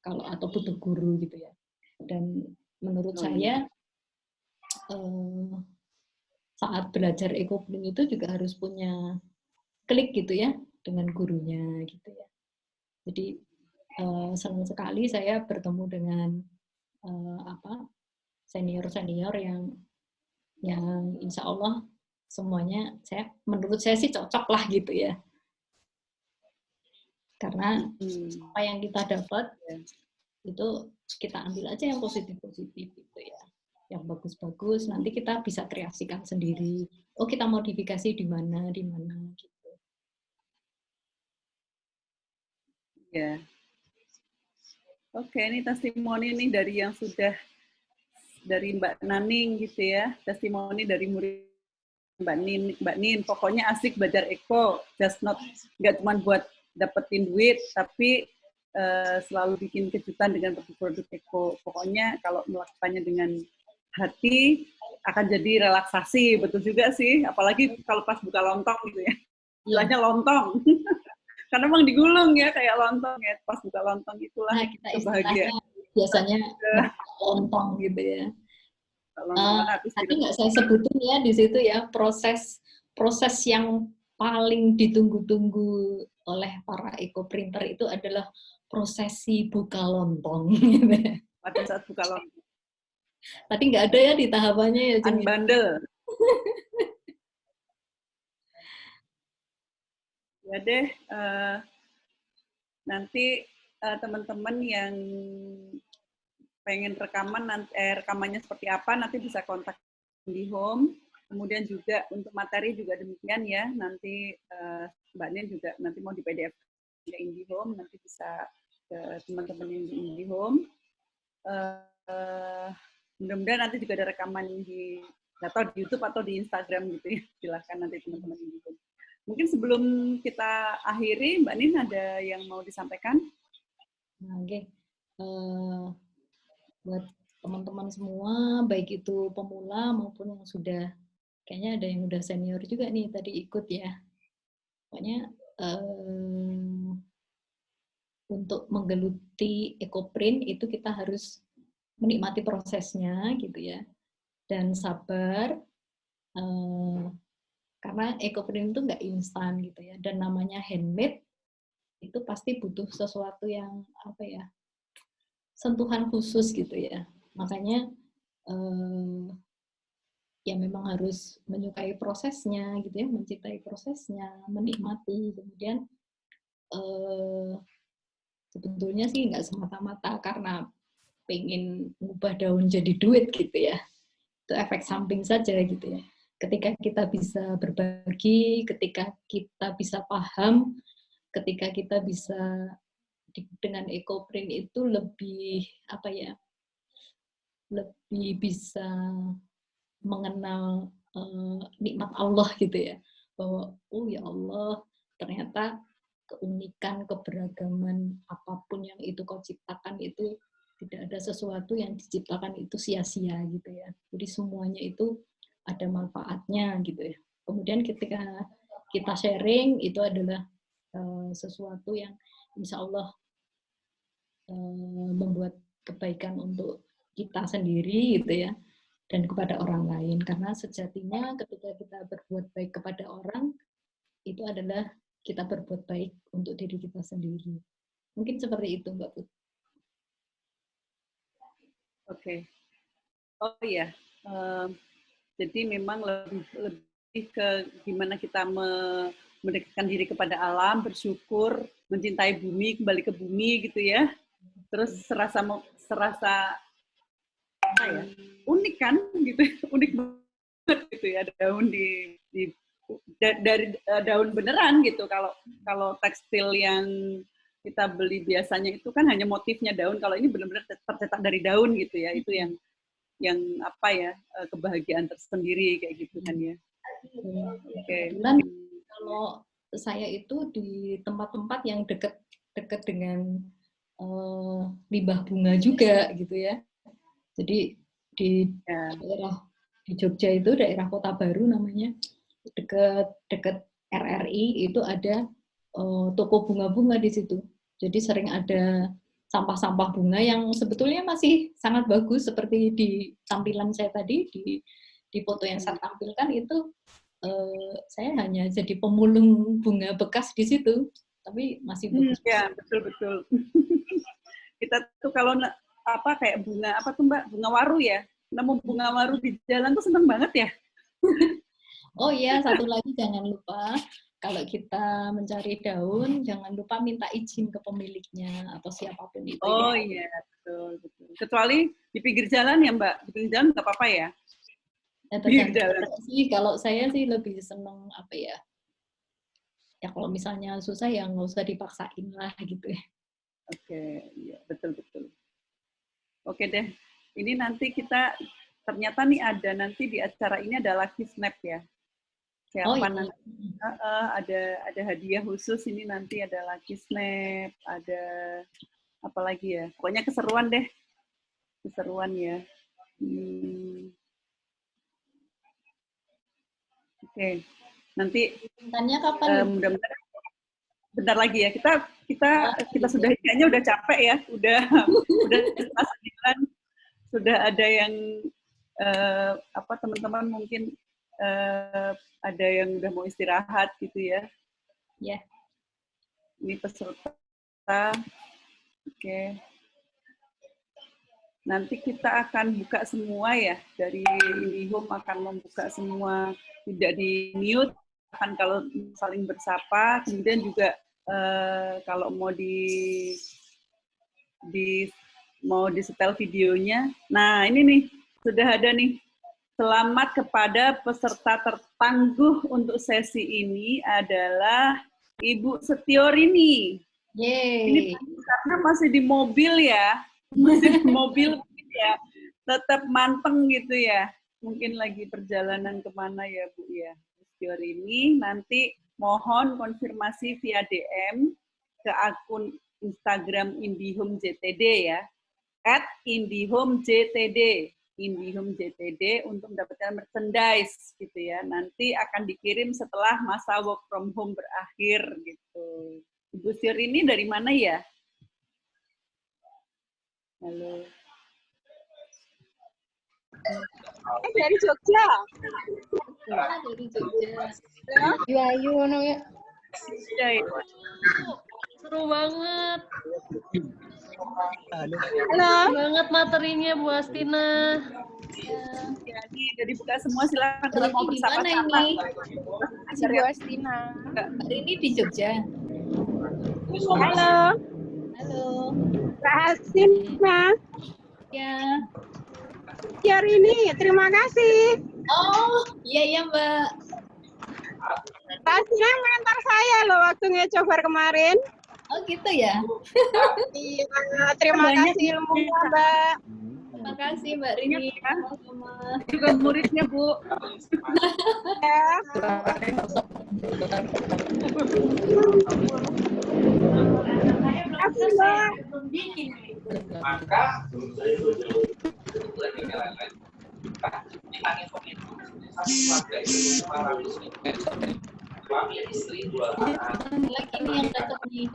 Kalau atau butuh guru gitu ya. Dan menurut saya saat belajar ekoprint itu juga harus punya klik gitu ya dengan gurunya gitu ya. Jadi senang sekali saya bertemu dengan senior-senior yang insya Allah semuanya menurut saya sih cocok lah gitu ya. Karena apa yang kita dapat itu kita ambil aja yang positif-positif gitu ya. Yang bagus-bagus nanti kita bisa kreasikan sendiri. Oh, kita modifikasi di mana gitu. Ya. Oke, ini testimoni nih dari yang sudah dari Mbak Naning gitu ya, testimoni dari murid Mbak Nin, pokoknya asik belajar eko, just not nggak cuma buat dapetin duit, tapi selalu bikin kejutan dengan produk-produk eko. Pokoknya kalau melakukannya dengan hati akan jadi relaksasi, betul juga sih. Apalagi kalau pas buka lontong gitu ya, istilahnya lontong. Karena emang digulung ya kayak lontong ya, pas buka lontong itulah kebahagiaan. Biasanya lontong gitu ya. Tapi nggak saya sebutin ya di situ ya proses yang paling ditunggu-tunggu oleh para eco-printer itu adalah prosesi buka lontong. Pada saat buka lontong. Tadi nggak ada ya di tahapannya ya. Unbundle. Ya deh, nanti teman-teman yang pengen rekamannya seperti apa, nanti bisa kontak IndiHome. Kemudian juga untuk materi juga demikian ya, nanti Mbak Nin juga nanti mau di PDF ke IndiHome, nanti bisa ke teman-teman yang di IndiHome. Mudah-mudahan nanti juga ada rekaman di YouTube atau di Instagram gitu ya, silahkan nanti teman-teman IndiHome. Mungkin sebelum kita akhiri, Mbak Nin ada yang mau disampaikan? Oke. Buat teman-teman semua, baik itu pemula maupun yang sudah, kayaknya ada yang udah senior juga nih tadi ikut ya. Pokoknya untuk menggeluti EcoPrint itu kita harus menikmati prosesnya gitu ya, dan sabar, karena EcoPrint itu nggak instan gitu ya, dan namanya handmade itu pasti butuh sesuatu yang apa ya, sentuhan khusus gitu ya. Makanya ya memang harus menyukai prosesnya gitu ya, mencintai prosesnya, menikmati. Kemudian sebetulnya sih nggak semata-mata karena pengen ngubah daun jadi duit gitu ya. Itu efek samping saja gitu ya. Ketika kita bisa berbagi, ketika kita bisa paham, ketika kita bisa dengan EcoPrint itu lebih apa ya, lebih bisa mengenal nikmat Allah gitu ya, bahwa oh ya Allah, ternyata keunikan, keberagaman apapun yang itu kau ciptakan itu tidak ada sesuatu yang diciptakan itu sia-sia gitu ya. Jadi semuanya itu ada manfaatnya gitu ya. Kemudian ketika kita sharing itu adalah sesuatu yang insya Allah membuat kebaikan untuk kita sendiri gitu ya, dan kepada orang lain. Karena sejatinya ketika kita berbuat baik kepada orang, itu adalah kita berbuat baik untuk diri kita sendiri. Mungkin seperti itu, Mbak Put. Oke. Oh iya, jadi memang lebih ke gimana kita mendekatkan diri kepada alam, bersyukur, mencintai bumi, kembali ke bumi gitu ya. Terus serasa apa ya, unik kan gitu, unik banget gitu ya, daun dari daun beneran gitu. Kalau tekstil yang kita beli biasanya itu kan hanya motifnya daun, kalau ini benar-benar tercetak dari daun gitu ya, itu yang apa ya, kebahagiaan tersendiri kayak gitu kan ya. Okay. Dan kalau saya itu di tempat-tempat yang dekat dengan limbah bunga juga gitu ya. Jadi di daerah di Jogja itu, daerah Kota Baru namanya, dekat RRI itu ada toko bunga-bunga di situ. Jadi sering ada sampah-sampah bunga yang sebetulnya masih sangat bagus, seperti di tampilan saya tadi, di foto yang saya tampilkan itu saya hanya jadi pemulung bunga bekas di situ, tapi masih bagus. Ya, betul. Kita tuh kalau apa kayak bunga apa tuh Mbak, bunga waru ya, nemu bunga waru di jalan tuh seneng banget ya. Oh iya, satu lagi jangan lupa, kalau kita mencari daun, jangan lupa minta izin ke pemiliknya atau siapapun itu. Oh iya, betul. Kecuali di pinggir jalan ya Mbak, di pinggir jalan nggak apa-apa ya? Pinggir jalan. Sih, kalau saya sih lebih seneng apa ya? Ya kalau misalnya susah ya nggak usah dipaksain lah gitu ya. Oke, iya betul. Oke deh, ini nanti kita ternyata nih ada nanti di acara ini ada Lucky Snap ya. siapa nanti. Ada hadiah khusus ini, nanti ada Lucky Snap, ada apa lagi ya, pokoknya keseruan deh, keseruan ya. Oke. Nanti Tanya kapan? mudah-mudahan bentar lagi ya, kita sudah kayaknya udah capek ya, udah 9, sudah ada yang teman-teman mungkin ada yang udah mau istirahat gitu ya. Ya. Ini peserta. Oke. Nanti kita akan buka semua ya, dari IndiHome akan membuka semua, tidak di mute, akan kalau saling bersapa, kemudian juga kalau mau mau di-setel videonya. Nah, ini nih, sudah ada nih. Selamat kepada peserta tertangguh untuk sesi ini adalah Ibu Setiorini. Yeay. Ini karena masih di mobil ya. Masih di mobil ya. Tetap manteng gitu ya. Mungkin lagi perjalanan kemana ya, Bu ya. Setiorini, nanti mohon konfirmasi via DM ke akun Instagram IndiHome JTD ya, @IndiHomeJTD, IndiHome JTD untuk mendapatkan merchandise gitu ya. Nanti akan dikirim setelah masa work from home berakhir gitu. Ibu Sir ini dari mana ya? Halo. Dari Jogja. Dari Jogja. Ayu ono ya. Seru banget. Halo. Banget materinya Bu Astina. Jadi buka semua, silakan kalau mau Di mana bersama-sama. ini? Bu Astina. Mbak Rini di Jogja. Halo. Halo. Mbak Astina. Ya. Hari ini terima kasih. Oh, iya Mbak. Mbak Astina mengantar saya loh waktu ngecover kemarin. Oh gitu ya. Iya, terima kasih ilmunya Mbak. Terima kasih Mbak Rini. Sama-sama. Juga muridnya, Bu. Ya. Kasih Mbak. Lagi nih yang dapat nih.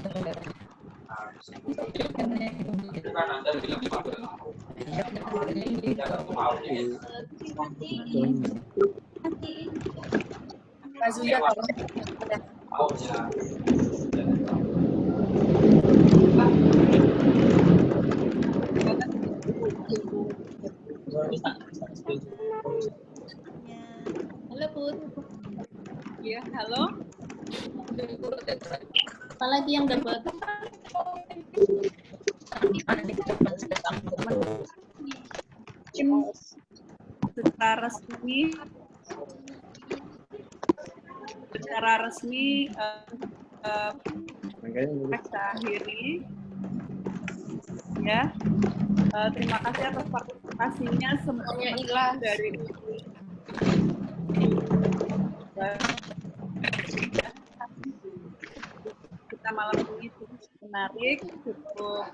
Halo Put. Iya, halo. Apa lagi yang dapat? Secara resmi kita akhiri ya. Terima kasih atas partisipasinya semuanya hilang dari kita malam ini cukup menarik, cukup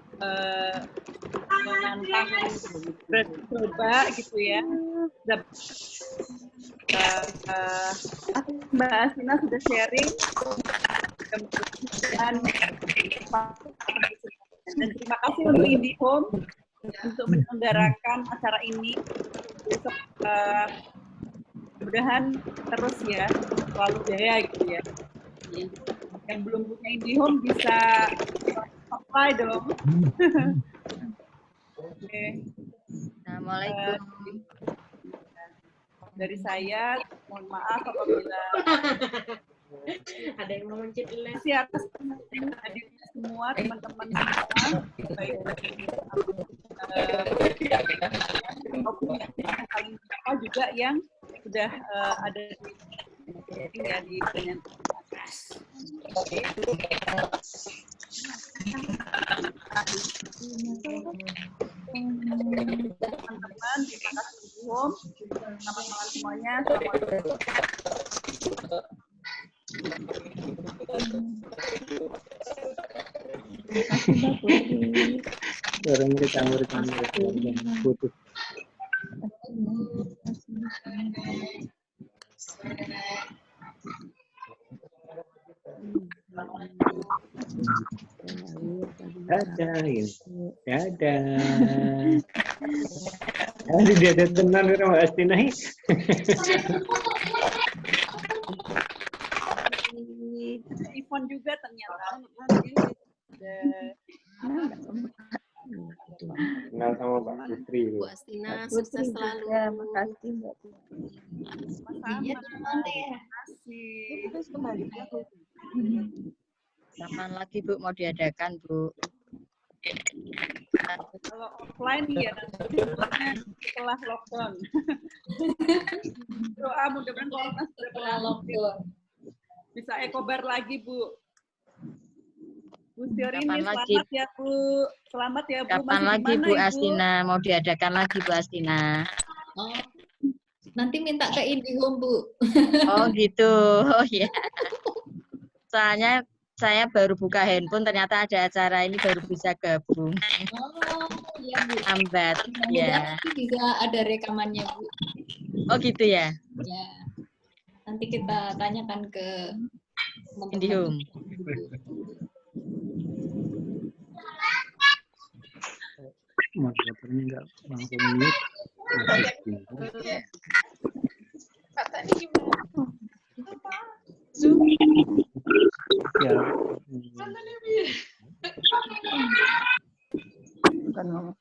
menantang coba gitu ya. Mbak Asina sudah sharing dan terima kasih untuk IndiHome untuk menyelenggarakan acara ini. Besok mudah-mudahan terus ya, selalu jaya gitu ya. Yang belum punya IndiHome bisa apply dong. Oke. Assalamualaikum. Dari saya, mohon maaf apabila Ada yang mau mencit les. kasih atas hadirnya semua teman-teman semua, baik juga yang sudah ada di dengan teman-teman, terima kasih Home. Selamat malam semuanya. Assalamualaikum. Orang kita putus. Dadah, ini. Dadah. Aduh, dia ada tenan sama Astina. Ivon juga ternyata. Kenal sama Mbak Putri. Bu Astina, sukses selalu. Ya, makasih Mbak. Sama-sama. Terima kasih. Kapan lagi Bu mau diadakan Bu? Kalau offline ya nanti setelah lockdown. Doa mudah-mudahan corona sudah Setelah lockdown. bisa ekobar lagi Bu. Bu Siorini, Kapan selamat lagi? ya Bu. Selamat ya Bu. Kapan Masih di lagi mana, Bu Ibu? Astina? Mau diadakan lagi Bu Astina? Oh, nanti minta ke IndiHome, Bu. Oh gitu. Oh ya. Soalnya saya baru buka handphone, ternyata ada acara ini baru bisa gabung. Oh, iya, Bu. Lambat. Mudah-mudahan Ya. nanti bisa ada rekamannya, Bu. Oh gitu ya. Ya. Nanti kita tanyakan ke teman-teman. IndiHome. Moderatornya nggak langsung mute. Ya. Bukan ngomong.